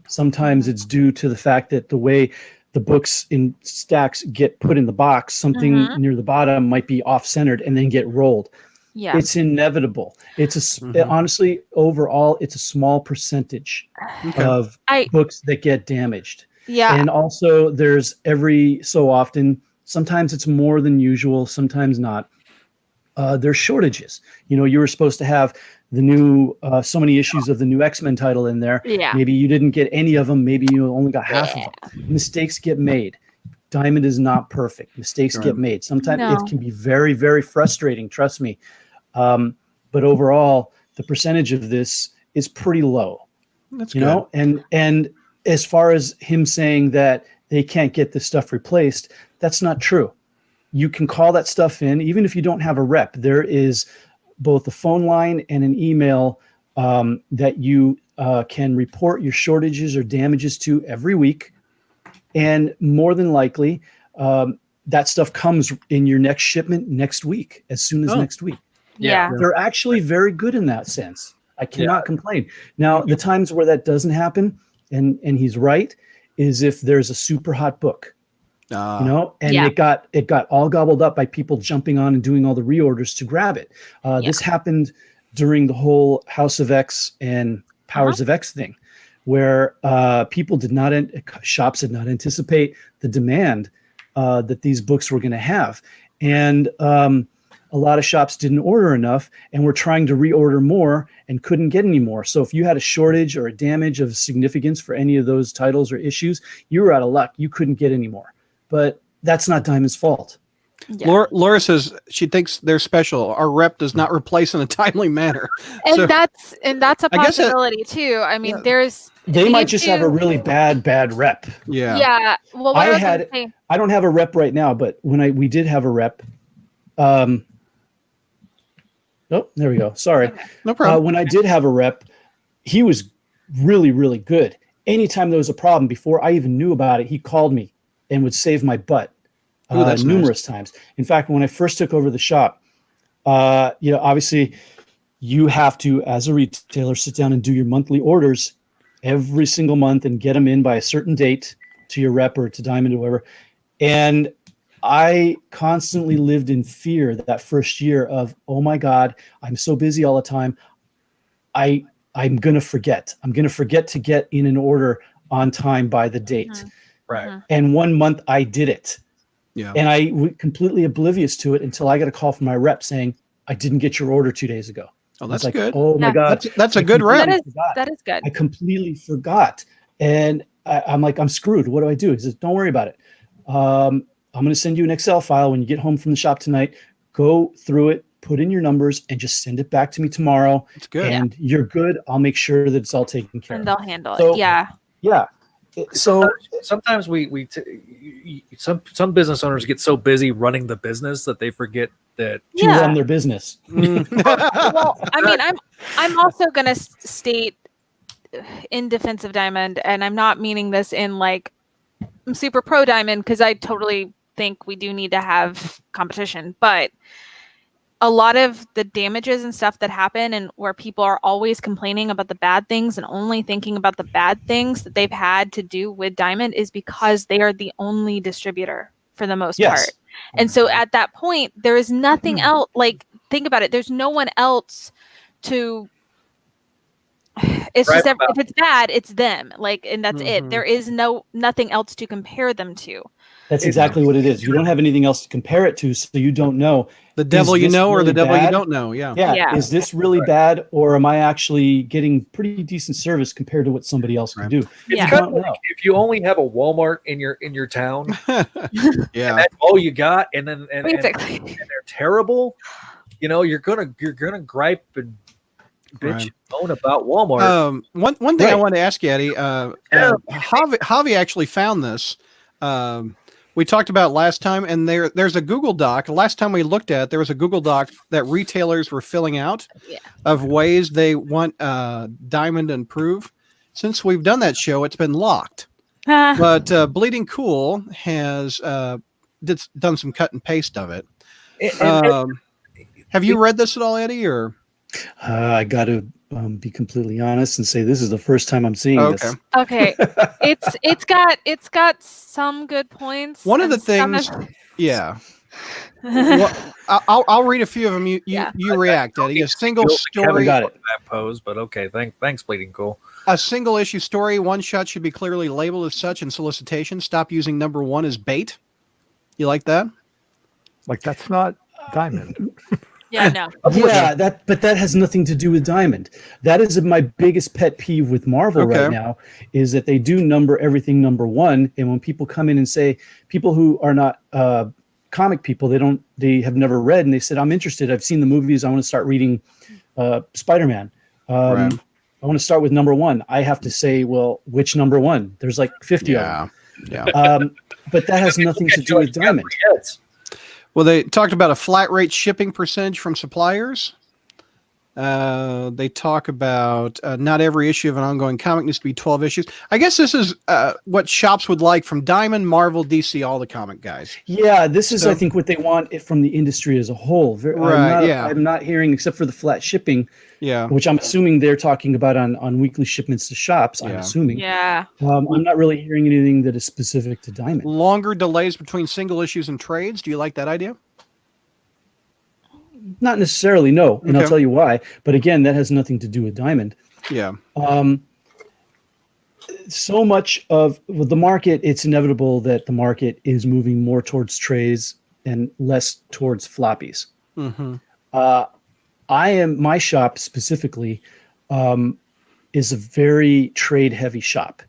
Sometimes it's due to the fact that the way the books in stacks get put in the box, something near the bottom might be off-centered and then get rolled. Yeah. It's inevitable. Honestly, overall, it's a small percentage of books that get damaged. Yeah. And also there's every so often, sometimes it's more than usual, sometimes not. There's shortages. You know, you were supposed to have the new, so many issues of the new X-Men title in there. Yeah. Maybe you didn't get any of them. Maybe you only got half of them. Mistakes get made. Diamond is not perfect. Mistakes get made. Sometimes it can be very, very frustrating. Trust me. But overall, the percentage of this is pretty low. That's you good. know, and as far as him saying that they can't get this stuff replaced, that's not true. You can call that stuff in, even if you don't have a rep. There is both a phone line and an email that you can report your shortages or damages to every week. And more than likely, that stuff comes in your next shipment next week, as soon as next week. Yeah. They're actually very good in that sense. I cannot complain. Now, the times where that doesn't happen, and he's right, is if there's a super hot book, you know, and it got all gobbled up by people jumping on and doing all the reorders to grab it. This happened during the whole House of X and Powers of X thing, where people shops did not anticipate the demand that these books were going to have. And a lot of shops didn't order enough and were trying to reorder more and couldn't get any more. So if you had a shortage or a damage of significance for any of those titles or issues, you were out of luck. You couldn't get any more. But that's not Diamond's fault. Yeah. Laura says she thinks they're special. Our rep does not replace in a timely manner. And So- that's a I guess possibility too. I mean, They might just have a really bad rep. Yeah. Yeah. Well, what I was gonna say- I don't have a rep right now, but when we did have a rep, oh, there we go. Sorry. No problem. When I did have a rep, he was really, really good. Anytime there was a problem, before I even knew about it, he called me and would save my butt Ooh, that's numerous times. In fact, when I first took over the shop, you know, obviously you have to, as a retailer, sit down and do your monthly orders every single month and get them in by a certain date to your rep or to Diamond or whatever. And I constantly lived in fear that first year of, oh my God, I'm so busy all the time. I'm going to forget. I'm going to forget to get in an order on time by the date. Right. And one month I did it. Yeah. And I was completely oblivious to it until I got a call from my rep saying, I didn't get your order 2 days ago. Oh, I was that's like, good. oh my God. That's a good rep. That is good. I completely forgot. And I'm like, I'm screwed. What do I do? He says, don't worry about it. I'm going to send you an Excel file when you get home from the shop tonight. Go through it, put in your numbers, and just send it back to me tomorrow. It's good. And you're good. I'll make sure that it's all taken care And of. they'll handle So- it. Yeah. Yeah. So Sometimes some business owners get so busy running the business that they forget that to Yeah. run their business. Well, I mean, I'm also gonna state in defense of Diamond, and I'm not meaning this in like I'm super pro Diamond, because I totally think we do need to have competition, but a lot of the damages and stuff that happen, and where people are always complaining about the bad things and only thinking about the bad things that they've had to do with Diamond, is because they are the only distributor for the most Yes. part. And so at that point, there is nothing else. Like, think about it. There's no one else to. It's Right just about- if it's bad, it's them. Like, and that's Mhm. it. There is nothing else to compare them to. That's exactly what it is. You don't have anything else to compare it to, so you don't know. The devil Is you this know or the really devil you bad? don't know. Yeah. Yeah. Is this really bad, or am I actually getting pretty decent service compared to what somebody else can Right. do? it's Yeah. kind I of don't like know. if you only have a Walmart in your town, Yeah. that's all you got, and then and Basically. they're terrible. You know, you're gonna gripe and bitch Right. and moan about Walmart. One thing I Right. wanted to ask you, Eddie, Javi actually found this. We talked about last time, and there's a Google Doc. Last time we looked at it, there was a Google Doc that retailers were filling out Yeah. of ways they want Diamond to improve. Since we've done that show, it's been locked. But Bleeding Cool has done some cut and paste of it. Have you read this at all, Eddie? Or I got to be completely honest and say this is the first time I'm seeing okay. this. Okay, it's got some good points. One of and the some things, of- yeah. I'll read a few of them. You Yeah. react, Eddie. A single Haven't story, got it. That pose, but okay, thanks, Bleeding Cool. a single issue story, one shot should be clearly labeled as such in solicitation. Stop using number one as bait. You like that? Like that's not Diamond. yeah, no. Yeah, but that has nothing to do with Diamond. That is my biggest pet peeve with Marvel Okay. right now, is that they do number everything number one, and when people come in and say, people who are not comic people, they have never read, and they said, I'm interested, I've seen the movies, I want to start reading Spider-Man. Right. I want to start with number one. I have to say, well, which number one? There's like 50 of Yeah. them. But that has nothing to do with Diamond. Yes. Well, they talked about a flat rate shipping percentage from suppliers. They talk about not every issue of an ongoing comic needs to be 12 issues. I guess this is what shops would like from Diamond, Marvel, DC, all the comic guys. Yeah, this is, So- I think, what they want from the industry as a whole. Right, yeah. I'm not hearing, except for the flat shipping, Yeah. which I'm assuming they're talking about on weekly shipments to shops, I'm Yeah. assuming. Yeah. I'm not really hearing anything that is specific to Diamond. Longer delays between single issues and trades. Do you like that idea? Not necessarily, no, and Okay. I'll tell you why. But again, that has nothing to do with Diamond. Yeah. So much of with the market, it's inevitable that the market is moving more towards trays and less towards floppies. Mm-hmm. My shop specifically is a very trade heavy shop.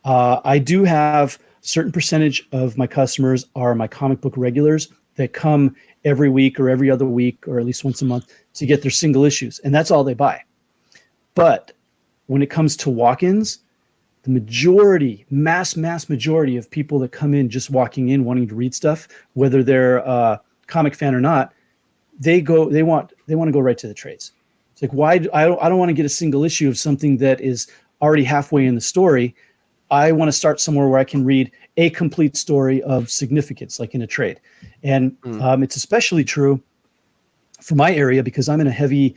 I do have a certain percentage of my customers are my comic book regulars that come every week or every other week or at least once a month to get their single issues, and that's all they buy. But when it comes to walk-ins, the majority, mass majority of people that come in just walking in wanting to read stuff, whether they're a comic fan or not, they want to go right to the trades. It's like, why I don't want to get a single issue of something that is already halfway in the story. I want to start somewhere where I can read a complete story of significance, like in a trade. And it's especially true for my area because I'm in a heavy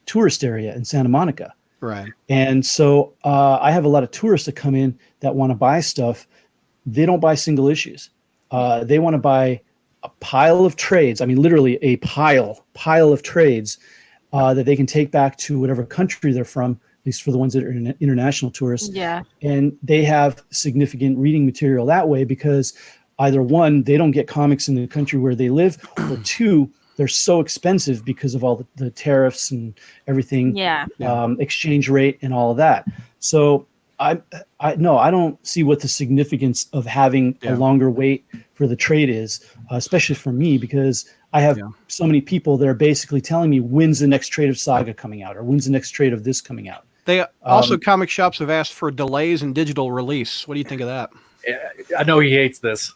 tourist area in Santa Monica. Right. And so I have a lot of tourists that come in that want to buy stuff. They don't buy single issues. They want to buy a pile of trades. I mean, literally a pile of trades that they can take back to whatever country they're from, at least for the ones that are international tourists. Yeah. And they have significant reading material that way because either one, they don't get comics in the country where they live, or two, they're so expensive because of all the tariffs and everything, Yeah. exchange rate and all of that. So I don't see what the significance of having a longer wait for the trade is, especially for me, because I have so many people that are basically telling me when's the next trade of Saga coming out or when's the next trade of this coming out. They also comic shops have asked for delays in digital release. What do you think of that? I know he hates this.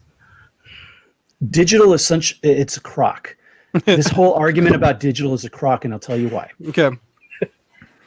Digital is it's a crock. This whole argument about digital is a crock, and I'll tell you why. Okay.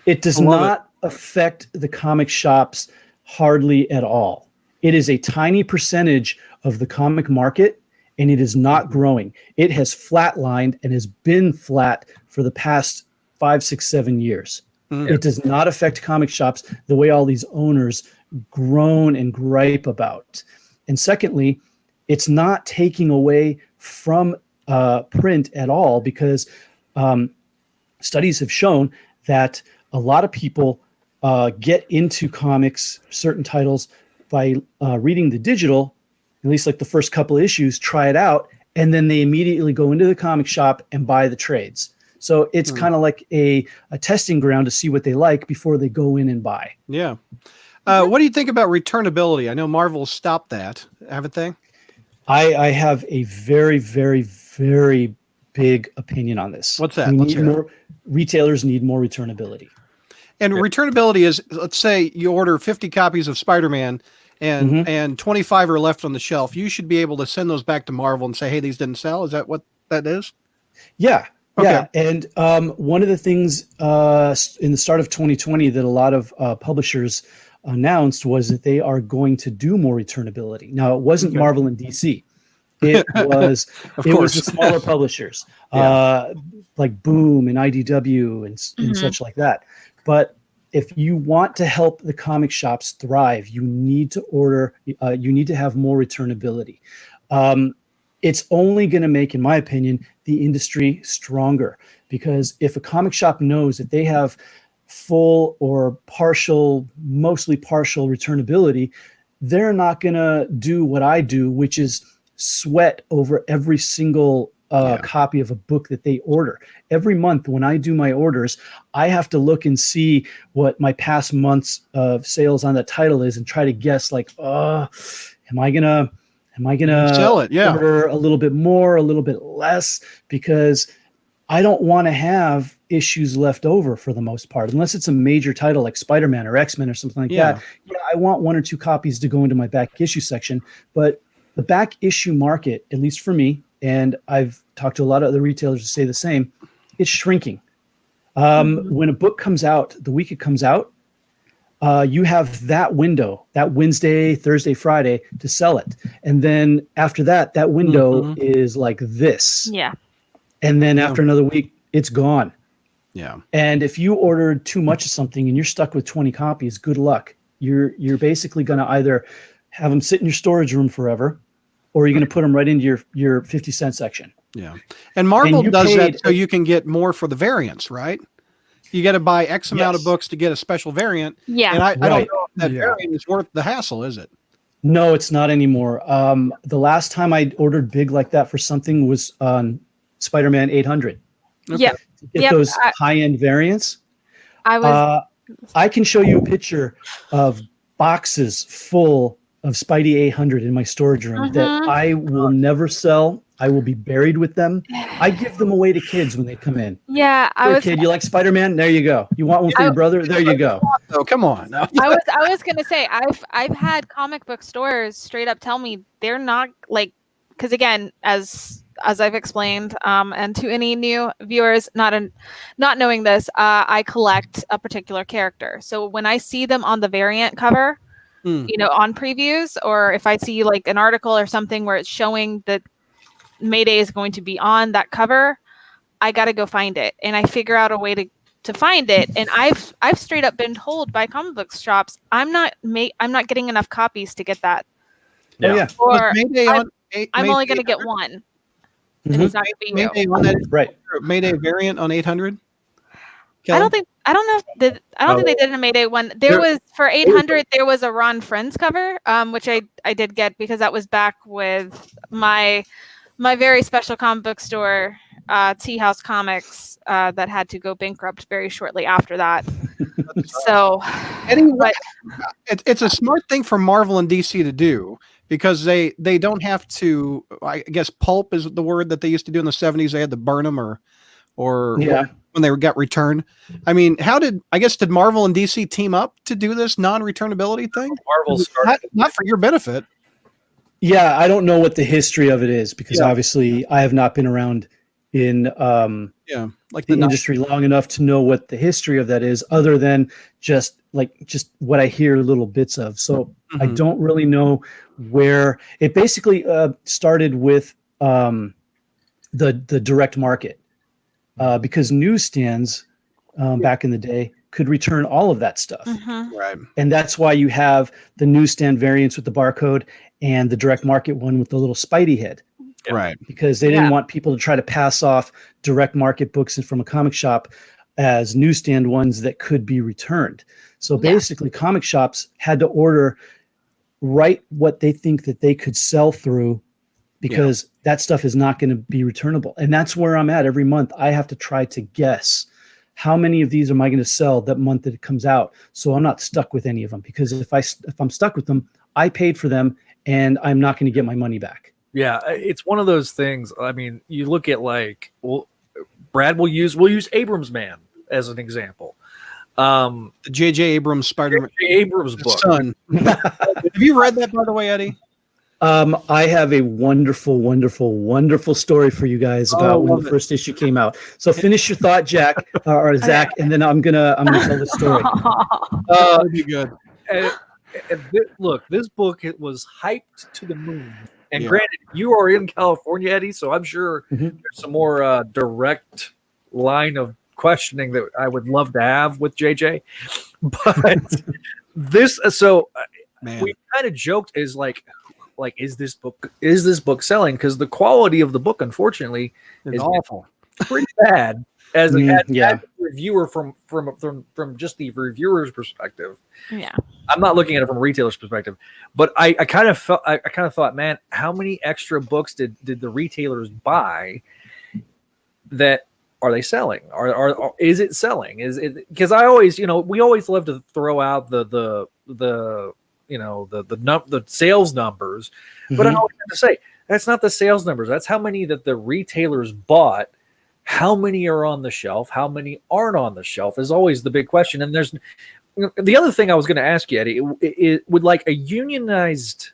It does not affect the comic shops hardly at all. It is a tiny percentage of the comic market, and it is not growing. It has flatlined and has been flat for the past 5, 6, 7 years. It does not affect comic shops the way all these owners groan and gripe about. And secondly, it's not taking away from print at all, because studies have shown that a lot of people get into comics, certain titles, by reading the digital, at least like the first couple issues, try it out, and then they immediately go into the comic shop and buy the trades. So it's kind of like a testing ground to see what they like before they go in and buy. Yeah. What do you think about returnability? I know Marvel's stopped that, haven't they? I have a very, very, very big opinion on this. What's that? Retailers need more returnability. And returnability is, let's say you order 50 copies of Spider-Man and 25 are left on the shelf. You should be able to send those back to Marvel and say, hey, these didn't sell. Is that what that is? Yeah. Okay. Yeah. And one of the things in the start of 2020 that a lot of publishers announced was that they are going to do more returnability. Now, it wasn't Marvel and DC. It was the smaller publishers like Boom and IDW and such like that. But if you want to help the comic shops thrive, you need to you need to have more returnability. It's only going to make, in my opinion, the industry stronger, because if a comic shop knows that they have full or partial, mostly partial returnability, they're not going to do what I do, which is sweat over every single copy of a book that they order. Every month when I do my orders, I have to look and see what my past month's of sales on that title is and try to guess, like, am I gonna sell it? Yeah. Order a little bit more, a little bit less, because I don't want to have issues left over for the most part, unless it's a major title like Spider-Man or X-Men or something like that. Yeah, I want 1 or 2 copies to go into my back issue section, but the back issue market, at least for me, and I've talked to a lot of other retailers who say the same, it's shrinking. When a book comes out, the week it comes out, you have that window, that Wednesday, Thursday, Friday to sell it. And then after that, that window is like this. Yeah. And then after another week, it's gone. Yeah. And if you ordered too much of something and you're stuck with 20 copies, good luck. You're basically going to either have them sit in your storage room forever, or you're going to put them right into your 50-cent section. Yeah. And Marvel does that so you can get more for the variants, right? You got to buy X amount of books to get a special variant. Yeah. And I don't know if that variant is worth the hassle, is it? No, it's not anymore. The last time I ordered big like that for something was on Spider-Man 800. Okay. Yeah. To get those high-end variants. I can show you a picture of boxes full of Spidey 800 in my storage room that I will never sell. I will be buried with them. I give them away to kids when they come in. Yeah, Kid, you like Spider-Man? There you go. You want one for your brother? There you go. Oh, come on. No. I was gonna say I've had comic book stores straight up tell me they're not like, because again, as I've explained, and to any new viewers not knowing this, I collect a particular character. So when I see them on the variant cover, on previews, or if I see like an article or something where it's showing that Mayday is going to be on that cover, I got to go find it, and I figure out a way to find it. And I've straight up been told by comic book shops, I'm not getting enough copies to get that. Yeah. Or I'm only Mayday going to get one. And it's not going to be Mayday you. on that, right? Mayday variant on 800. I don't think they did a Mayday one. There was for 800. There was a Ron Friends cover, which I did get because that was back with my very special comic book store Tea House Comics that had to go bankrupt very shortly after that. So, Eddie, but it's a smart thing for Marvel and DC to do because they don't have to. I guess pulp is the word that they used to do in the 70s. They had to burn them or Yeah. when they got returned. I mean, did Marvel and DC team up to do this non-returnability thing? Marvel started. Not for your benefit. Yeah, I don't know what the history of it is because Yeah. obviously I have not been around in Like the the industry long enough to know what the history of that is, other than just what I hear little bits of. So I Mhm. don't really know where it basically started with the direct market because newsstands back in the day could return all of that stuff. mhm. Right. And that's why you have the newsstand variants with the barcode and the direct market one with the little Spidey head, Yeah. Right. because they didn't want people to try to pass off direct market books from a comic shop as newsstand ones that could be returned. So Yeah. basically, comic shops had to order right what they think that they could sell through because that stuff is not going to be returnable. And that's where I'm at every month. I have to try to guess how many of these am I going to sell that month that it comes out, so I'm not stuck with any of them, because if I'm stuck with them, I paid for them and I'm not going to get my money back. Yeah, it's one of those things. I mean, you look at Brad we'll use Abrams Man as an example. The J.J. Abrams Spider-Man Abrams book. son. Have you read that, by the way, Eddie? I have a wonderful, wonderful, wonderful story for you guys about when the first issue came out. So finish your thought, Jack or Zach, and then I'm gonna tell the story. That'd be good. Look, this book, it was hyped to the moon. And Yeah. granted, you are in California, Eddie, so I'm sure Mhm. there's some more direct line of questioning that I would love to have with JJ. But Man. we kind of joked is like is this book selling? Because the quality of the book, unfortunately, It's is awful. pretty bad as a Yeah. reviewer from just the reviewer's perspective. Yeah. I'm not looking at it from a retailer's perspective, but I kind of thought, man, how many extra books did the retailers buy? That are they selling? Are is it selling? Is it, because I always, we always love to throw out the sales numbers, but I always have to say that's not the sales numbers. That's how many that the retailers bought. How many are on the shelf? How many aren't on the shelf is always the big question. And there's the other thing I was going to ask you, Eddie. It would like a unionized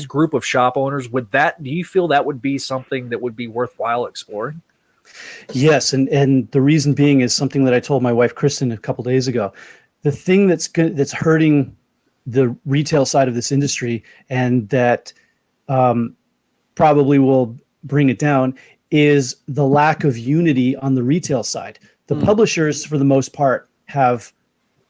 group of shop owners. Do you feel that would be something that would be worthwhile exploring? Yes, and the reason being is something that I told my wife Kristen a couple days ago. The thing that's hurting the retail side of this industry, and that probably will bring it down, is the lack of unity on the retail side. The publishers, for the most part, have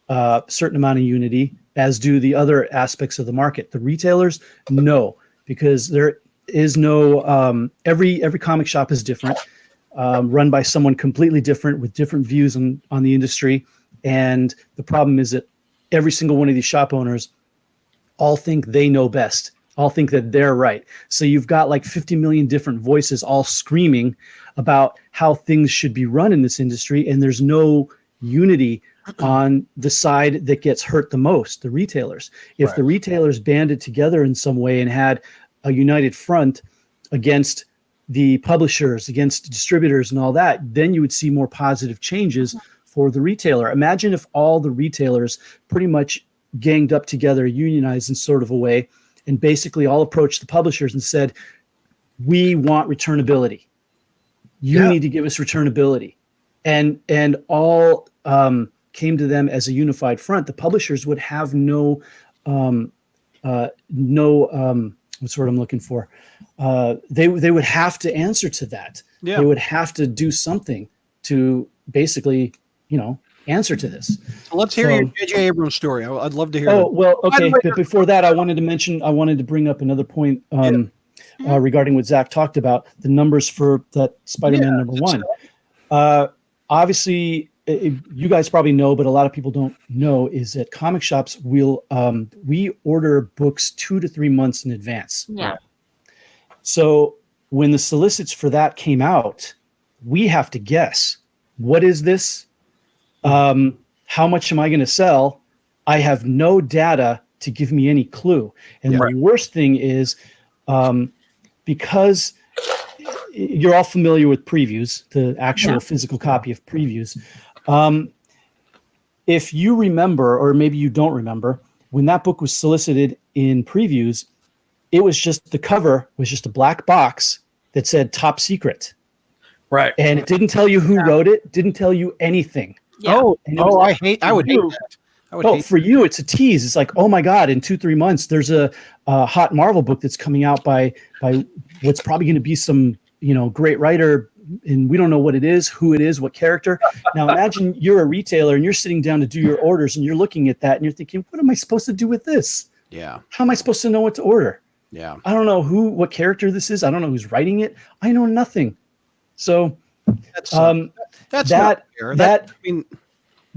a certain amount of unity, as do the other aspects of the market. The retailers, no, because there is no every comic shop is different, run by someone completely different with different views on the industry. And the problem is that every single one of these shop owners all think they know best, all think that they're right. So you've got like 50 million different voices all screaming about how things should be run in this industry, and there's no unity on the side that gets hurt the most, the retailers. If the retailers banded together in some way and had a united front against the publishers, against distributors and all that, then you would see more positive changes for the retailer. Imagine if all the retailers pretty much ganged up together, unionized in sort of a way, and basically all approached the publishers and said, we want returnability. You need to give us returnability. And all came to them as a unified front. The publishers would have no what's the word I'm looking for? They would have to answer to that. Yeah. They would have to do something to basically, answer to this. So let's hear your J.J. Abrams story. I'd love to hear Oh, that. well, By the okay. way, But before that, I wanted to bring up another point regarding what Zach talked about, the numbers for that Spider-Man number one. Obviously, you guys probably know, but a lot of people don't know, is that comic shops will, we order books 2 to 3 months in advance. Yeah. So when the solicits for that came out, we have to guess, what is this? How much am I going to sell? I have no data to give me any clue. And the worst thing is, because you're all familiar with previews, the actual physical copy of previews. If you remember, or maybe you don't remember, when that book was solicited in previews, it was just, the cover was just a black box that said top secret. Right. And it didn't tell you who wrote it, didn't tell you anything. Yeah. I would hate that. For you, it's a tease. It's like, oh my God, in 2-3 months, there's a hot Marvel book that's coming out by what's probably going to be some, great writer, and we don't know what it is, who it is, what character. Now imagine you're a retailer and you're sitting down to do your orders and you're looking at that and you're thinking, what am I supposed to do with this? Yeah. How am I supposed to know what to order? Yeah. I don't know what character this is. I don't know who's writing it. I know nothing. So That's not fair.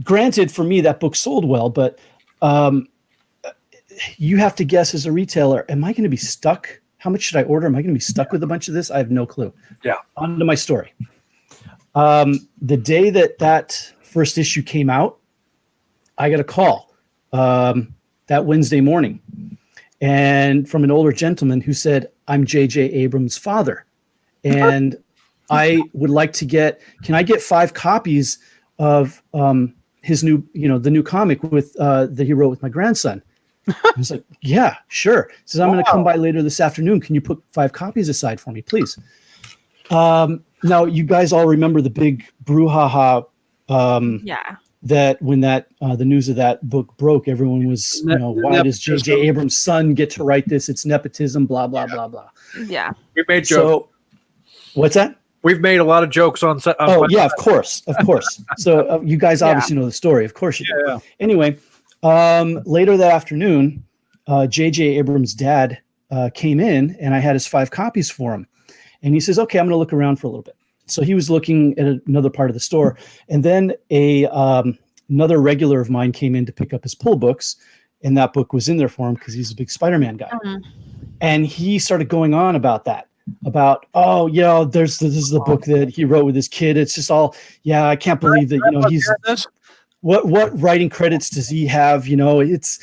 Granted, for me, that book sold well, but you have to guess as a retailer, am I going to be stuck? How much should I order? Am I going to be stuck with a bunch of this? I have no clue. Yeah. On to my story. The day that first issue came out, I got a call that Wednesday morning, and from an older gentleman who said, I'm J.J. Abrams' father, and I would like to can I get 5 copies of his new, the new comic with that he wrote with my grandson? I was like, yeah, sure. He says, I'm going to come by later this afternoon. Can you put 5 copies aside for me, please? Now, you guys all remember the big brouhaha that when the news of that book broke, everyone was, why does J.J. Abrams' son get to write this? It's nepotism, blah, blah, blah, blah. Yeah. We've made jokes. What's that? We've made a lot of jokes on set. Oh, yeah, of course. So you guys obviously know the story. Of course you do. Yeah. Anyway, later that afternoon, J.J. Abrams' dad came in, and I had his 5 copies for him. And he says, okay, I'm going to look around for a little bit. So he was looking at another part of the store. And then another regular of mine came in to pick up his pull books. And that book was in there for him because he's a big Spider-Man guy. Mm-hmm. And he started going on about that. This is the book that he wrote with his kid. It's just all, I can't believe that, he's, what writing credits does he have? He's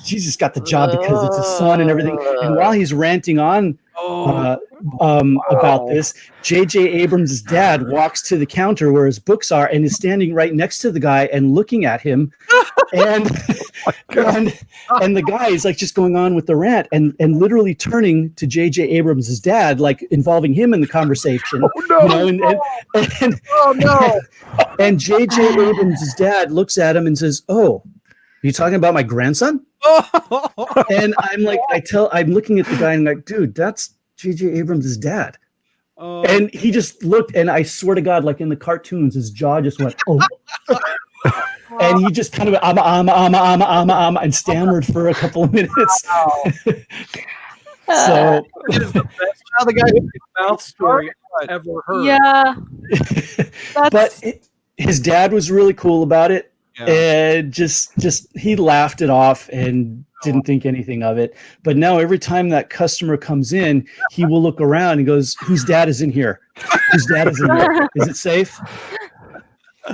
just got the job because it's his son and everything. And while he's ranting on about this, J.J. Abrams' dad walks to the counter where his books are and is standing right next to the guy and looking at him. And the guy is like just going on with the rant and literally turning to J.J. Abrams' dad, like involving him in the conversation. And J.J. Abrams' dad looks at him and says, "Oh, are you talking about my grandson?" And I'm like, I'm looking at the guy and I'm like, dude, that's J.J. Abrams' dad. And he just looked, and I swear to God, like in the cartoons, his jaw just went, oh. And he just kind of and stammered for a couple of minutes. So it is the best how the guy mouth story I've ever heard. Yeah. But his dad was really cool about it. Yeah. And just he laughed it off and didn't think anything of it. But now every time that customer comes in, he will look around and goes, whose dad is in here? Whose dad is in here? Is it safe?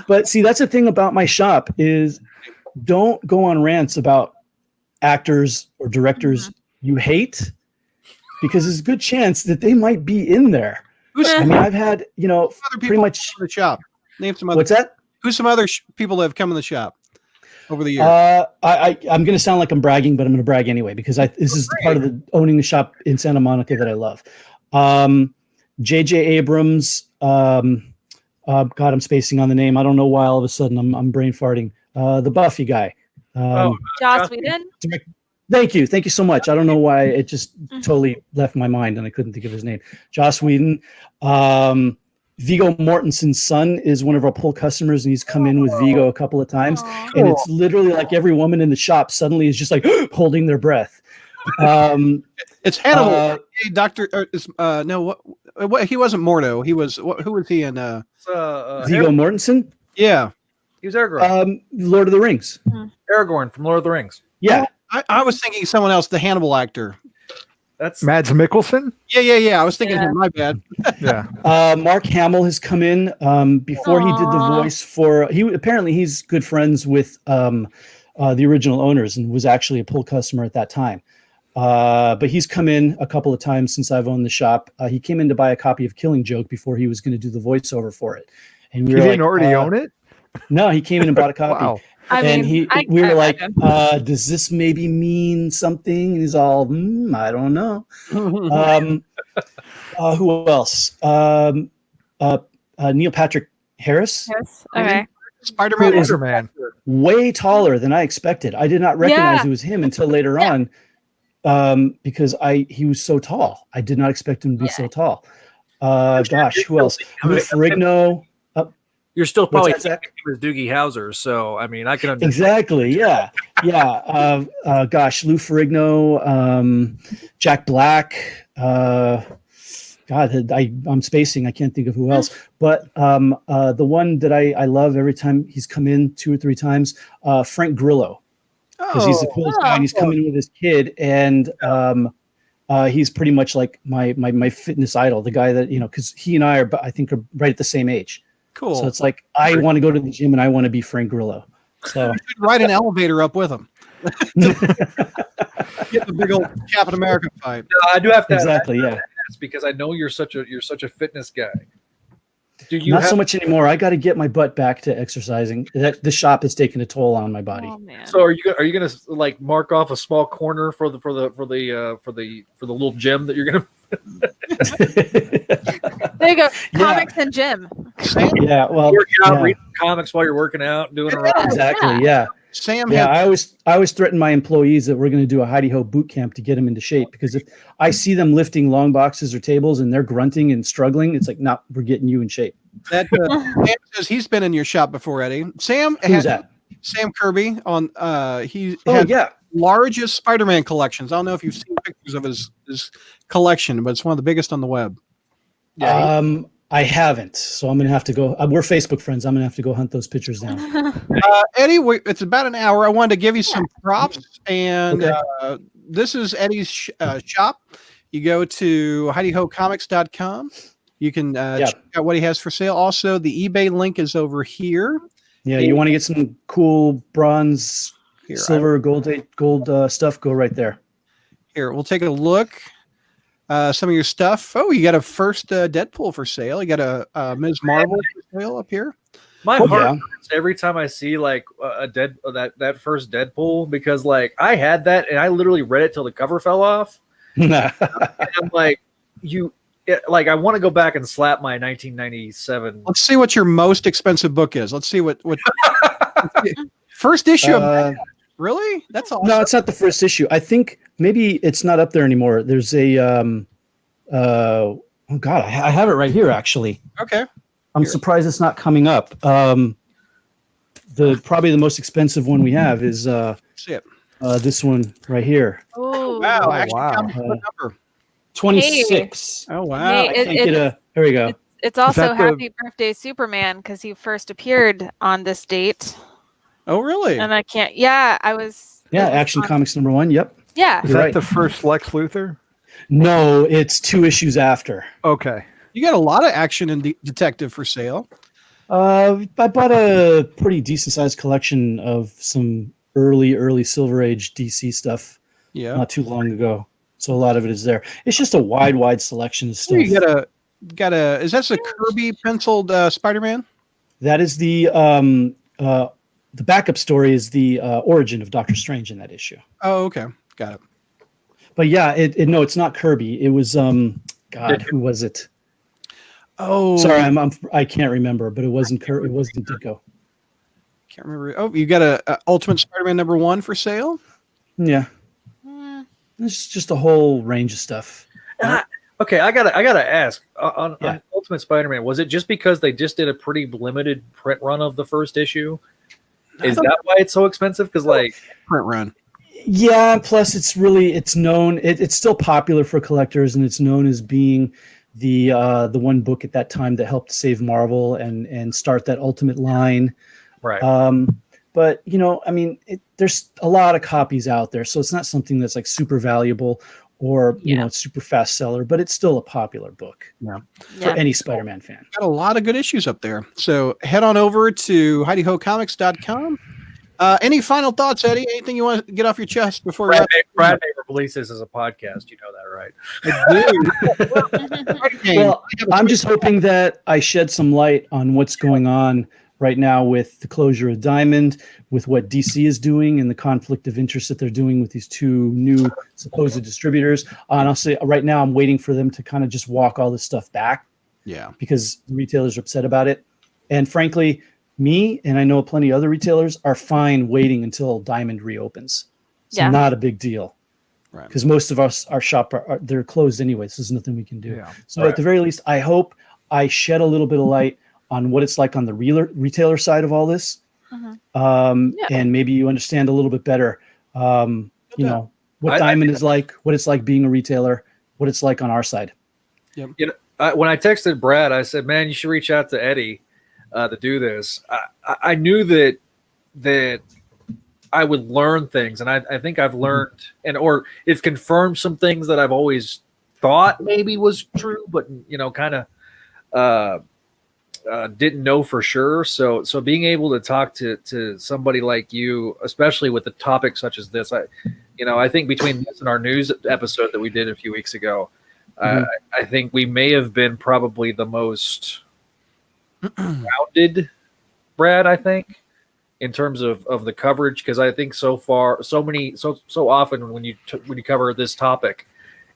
But see, that's the thing about my shop is don't go on rants about actors or directors you hate, because there's a good chance that they might be in there. I've had, pretty much in the shop. Name some other. What's that? Who's some other people that have come in the shop over the years? I'm going to sound like I'm bragging, but I'm going to brag anyway, because this is the part of the owning the shop in Santa Monica that I love. J.J. Abrams. God, I'm spacing on the name. I don't know why all of a sudden I'm brain farting. The Buffy guy. Joss Whedon. Thank you so much. I don't know why it just totally left my mind and I couldn't think of his name. Joss Whedon. Viggo Mortensen's son is one of our pull customers, and he's come in with Viggo a couple of times. And it's literally like every woman in the shop suddenly is just like holding their breath. It's Hannibal. He wasn't Mordo. He was who was he in? Viggo Mortensen. Yeah, he was Aragorn. Lord of the Rings. Aragorn from Lord of the Rings. Yeah, I was thinking someone else, the Hannibal actor. That's Mads Mikkelsen. Yeah. I was thinking Yeah. him. My bad. Yeah. Mark Hamill has come in before he did the Aw. voice for. Apparently he's good friends with the original owners and was actually a pull customer at that time. But he's come in a couple of times since I've owned the shop. He came in to buy a copy of Killing Joke before he was going to do the voiceover for it. And we He were didn't like, already own it. No, he came in and bought a copy. Wow. I And mean, we were I like, imagine. does this maybe mean something? And he's all, I don't know. Who else? Neil Patrick Harris, Yes. Okay. Spider-Man. Who is- Spider-Man. way taller than I expected. I did not recognize Yeah. it was him until later Yeah. on, because he was so tall. I did not expect him to be Yeah. so tall. Gosh, who else? Lou Ferrigno. you're still What's probably that, Zach? thinking of Doogie Howser. So I mean, I can understand. Exactly. Yeah. Gosh, Lou Ferrigno, Jack Black. God, I'm spacing. I can't think of who else. But the one that I love every time he's come in 2 or 3 times, Frank Grillo, because he's the coolest guy. And he's coming in with his kid, and he's pretty much like my fitness idol. The guy that because he and I I think are right at the same age. Cool. So it's like I want to go to the gym and I want to be Frank Grillo. So You should ride an elevator up with him. Get the big old Captain America fight. I do have to exactly, yeah. ask because I know you're such a fitness guy. Do you Not have, so much anymore. I got to get my butt back to exercising. The shop has taken a toll on my body. Oh man. So are you gonna like mark off a small corner for the little gym that you're gonna? There you go. Comics and gym. Yeah, well, Working out, yeah, reading comics while you're working out, doing a run. exactly. Yeah, Sam yeah. had I always threaten my employees that we're going to do a Heidi Ho boot camp to get them into shape, because if I see them lifting long boxes or tables and they're grunting and struggling, it's like, no, we're getting you in shape. that. Sam says he's been in your shop before, Eddie. Sam Who's had that? Sam Kirby on. He Oh had yeah, largest Spider-Man collections. I don't know if you've seen pictures of his collection, but it's one of the biggest on the web. I haven't, so I'm gonna have to go. We're Facebook friends. I'm gonna have to go hunt those pictures down. Eddie, it's about an hour. I wanted to give you some props, and Okay. this is Eddie's shop. You go to HeidiHoComics.com. You can check out what he has for sale. Also, the eBay link is over here. Yeah, you want to get some cool bronze, Here, silver, gold stuff? Go right there. Here, we'll take a look. Some of your stuff. Oh, you got a first Deadpool for sale. You got a Ms. Marvel for sale up here. My Oh, heart yeah. hurts every time I see like that first Deadpool, because like I had that and I literally read it till the cover fell off. And I'm like, I want to go back and slap my 1997. Let's see what your most expensive book is. Let's see what first issue. Really? That's awesome. No, it's not the first issue. I think maybe it's not up there anymore. There's a oh god, I have it right here actually. Okay. I'm surprised it's not coming up. Probably the most expensive one we have is See it. this one right here. Oh Wow. Oh, Actually, wow. what number? 26. Oh wow. Hey, I can't get a. There we go. It's also that the- Happy Birthday Superman because he first appeared on this date, Oh really? and I can't. Yeah, I was. Yeah, it was Action on- Comics #1. Yep. Yeah. Is You're that right. the first Lex Luthor? No, it's 2 issues after. Okay. You got a lot of action and detective for sale. I bought a pretty decent sized collection of some early Silver Age DC stuff Yeah. not too long ago. So a lot of it is there. It's just a wide selection of stuff. You got a. Is that a Kirby penciled Spider-Man? That is the backup story is the origin of Doctor Strange in that issue. Oh, okay. Got it. But yeah, no, it's not Kirby. It was God, who was it? Oh, Sorry, I can't remember, but it wasn't Kirby. It wasn't Ditko. can't remember. Oh, you got a Ultimate Spider-Man #1 for sale. Yeah, Mm, it's just a whole range of stuff. Okay, I gotta ask on Yeah. Ultimate Spider-Man. Was it just because they just did a pretty limited print run of the first issue? Is that why it's so expensive? Because like, Print run. Yeah, plus it's known. It's still popular for collectors, and it's known as being the one book at that time that helped save Marvel and start that Ultimate line. right? But I mean, there's a lot of copies out there, so it's not something that's like super valuable. or Yeah. it's super fast seller, but it's still a popular book for Yeah. any Spider-Man fan. Got a lot of good issues up there. So head on over to HeidiHoComics.com. Any final thoughts, Eddie? Anything you want to get off your chest before we Brad may release this as a podcast. You know that, right? Well, I'm just hoping that I shed some light on what's going on right now with the closure of Diamond, with what DC is doing and the conflict of interest that they're doing with these two new supposed distributors. Honestly, right now I'm waiting for them to kind of just walk all this stuff back. Yeah. Because the retailers are upset about it. And frankly, me and I know plenty of other retailers are fine waiting until Diamond reopens. It's not a big deal. Right. Because most of us, our shop, they're closed anyway, so there's nothing we can do. Yeah. So at the very least, I hope I shed a little bit of light on what it's like on the retailer side of all this. And maybe you understand a little bit better, what Diamond is like, what it's like being a retailer, what it's like on our side. Yep. When I texted Brad, I said, "Man, you should reach out to Eddie to do this." I knew that I would learn things, and I think I've learned, or it's confirmed some things that I've always thought maybe was true, but kind of didn't know for sure. So being able to talk to somebody like you, especially with a topic such as this, I think between this and our news episode that we did a few weeks ago, I think we may have been probably the most rounded, Brad, I think, in terms of the coverage, because I think so often when you cover this topic,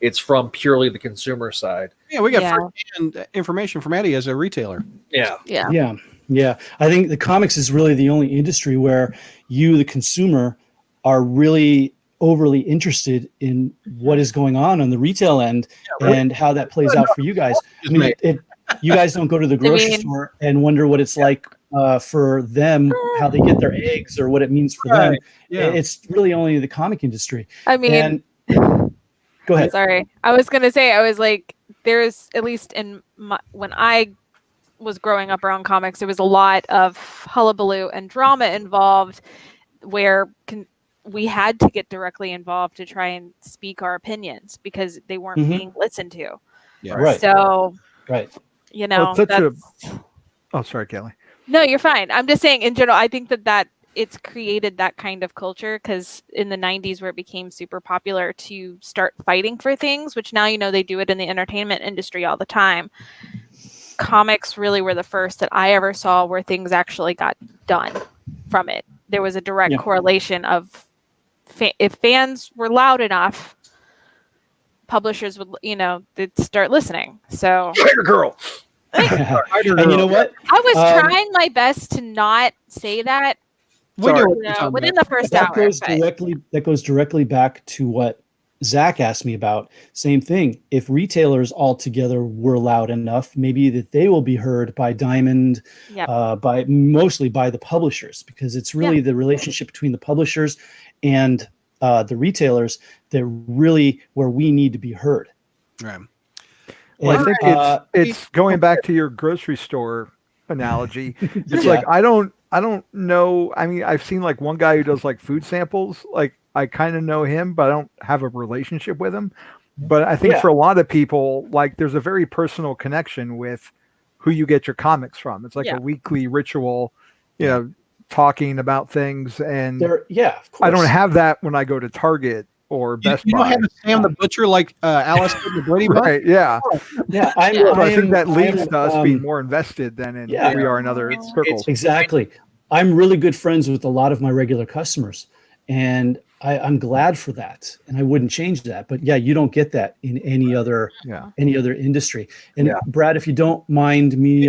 it's from purely the consumer side. Yeah, we got first-hand information from Eddie as a retailer. Yeah. I think the comics is really the only industry where you, the consumer, are really overly interested in what is going on the retail end and how that plays out for you guys. I mean, you guys don't go to the grocery store and wonder what it's like for them, how they get their eggs or what it means for them. Yeah. It's really only the comic industry. I mean, go ahead. Sorry. I was going to say, I was like, there's at least when I was growing up around comics, there was a lot of hullabaloo and drama involved where we had to get directly involved to try and speak our opinions because they weren't being listened to. Yeah. Right. So, Oh, sorry, Kelly. No, you're fine. I'm just saying in general, I think that it's created that kind of culture because in the 90s where it became super popular to start fighting for things, which now, they do it in the entertainment industry all the time. Comics really were the first that I ever saw where things actually got done from it. There was a direct correlation of if fans were loud enough, publishers would, they'd start listening. So, Tiger Girl. And you know what? I was trying my best to not say that. Within the first hour. That goes directly back to what Zach asked me about. Same thing. If retailers altogether were loud enough, maybe that they will be heard by Diamond, mostly by the publishers, because it's really the relationship between the publishers and the retailers that really where we need to be heard. Right. Well, I think it's going back to your grocery store analogy. It's like I don't know. I mean, I've seen like one guy who does like food samples. Like I kind of know him, but I don't have a relationship with him. But I think for a lot of people, like there's a very personal connection with who you get your comics from. It's like a weekly ritual, talking about things. And of course. I don't have that when I go to Target or Best Buy. You don't have a Sam the Butcher like Alice in the Brady Bunch? Right, yeah. I think that leads to us being more invested than in we are in other circles. Exactly. I'm really good friends with a lot of my regular customers, and I'm glad for that, and I wouldn't change that. But you don't get that in any other industry. And Brad, if you don't mind me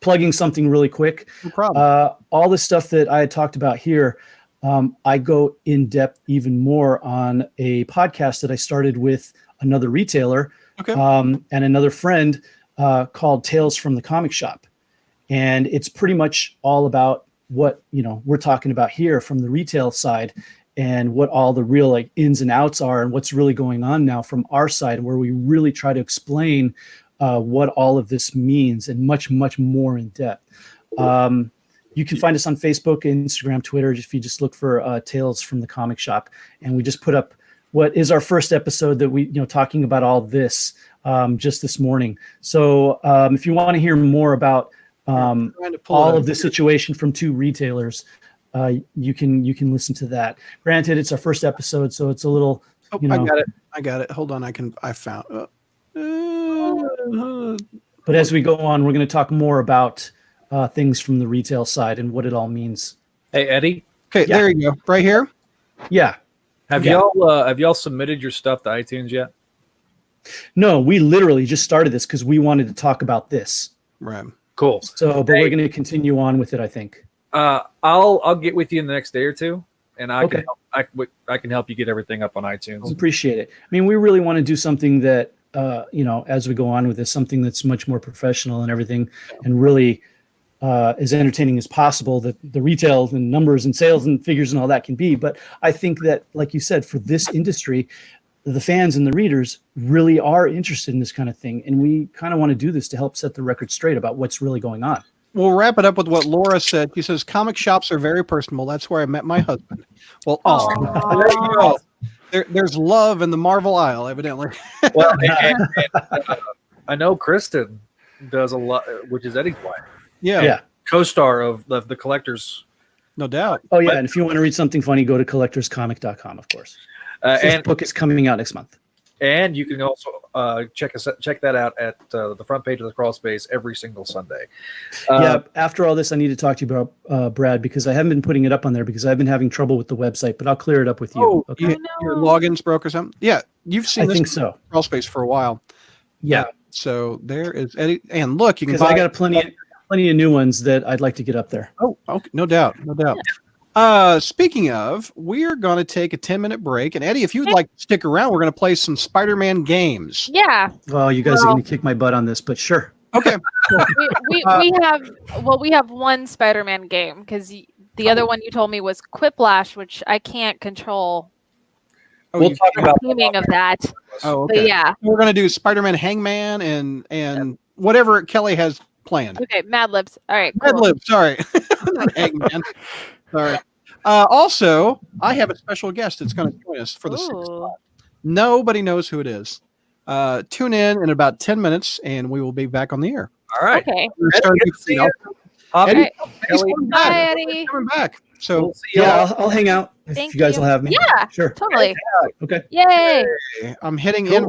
plugging something really quick, no problem. All the stuff that I had talked about here, I go in depth even more on a podcast that I started with another retailer and another friend called Tales from the Comic Shop. And it's pretty much all about what, we're talking about here from the retail side and what all the real like ins and outs are and what's really going on now from our side, where we really try to explain what all of this means and much, much more in depth. You can find us on Facebook, Instagram, Twitter, if you just look for Tales from the Comic Shop. And we just put up what is our first episode that we, talking about all this just this morning. So if you want to hear more about Trying to pull all it of the situation from two retailers, you can listen to that. Granted, it's our first episode, so it's a little. Oh, I got it. Hold on. I found. But as we go on, we're going to talk more about things from the retail side and what it all means. Hey, Eddie, Okay, Yeah. there you go. Right here. Yeah. have Yeah. y'all submitted your stuff to iTunes yet? No, we literally just started this because we wanted to talk about this. Right. Cool. So, but we're going to continue on with it, I think. I'll get with you in the next day or two, and I Okay. can help you get everything up on iTunes. Appreciate it. I mean, we really want to do something that, as we go on with this, something that's much more professional and everything, and really as entertaining as possible, that the retail and numbers and sales and figures and all that can be. But I think that, like you said, for this industry, the fans and the readers really are interested in this kind of thing. And we kind of want to do this to help set the record straight about what's really going on. We'll wrap it up with what Laura said. She says, comic shops are very personal. That's where I met my husband. Well, there you go. There's love in the Marvel aisle, evidently. Well, and, I know Kristen does a lot, which is Eddie's wife, Yeah, co-star of the Collectors. no doubt. Oh, yeah. And if you want to read something funny, go to collectorscomic.com, of course. Fifth And book is coming out next month. you can also check that out at the front page of the Crawl Space every single Sunday. Yeah. After all this, I need to talk to you about Brad, because I haven't been putting it up on there because I've been having trouble with the website, but I'll clear it up with you. Oh, Okay. your logins broke or something? Yeah, you've seen I this think so. crawl space for a while. Yeah. So there is Eddie. And look, you can Because buy. I got plenty of new ones that I'd like to get up there. Oh, okay. No doubt. No doubt. Speaking of, we're going to take a 10-minute break. And Eddie, if you'd like to stick around, we're going to play some Spider-Man games. Yeah. Oh, you guys are going to kick my butt on this, but sure. Okay. We have one Spider-Man game because the other one you told me was Quiplash, which I can't control Oh, We'll talk the about theming of that. oh, But okay. yeah. We're going to do Spider-Man Hangman and whatever Kelly has planned. Okay, Mad Libs. All right. Red Cool. Lib, sorry. Not Hangman. Sorry. Also, I have a special guest that's going to join us for the sixth Ooh. time. Nobody knows who it is. Tune in about 10 minutes, and we will be back on the air. All right. Okay. We're starting good to see you know, Hobby, Eddie, Eddie's Kelly, coming Hi, back. Eddie. Coming back. So we'll see y'all. Yeah, I'll hang out if Thank you guys you. will have me. Yeah, Sure. totally. Okay. Yay. I'm heading Cool. in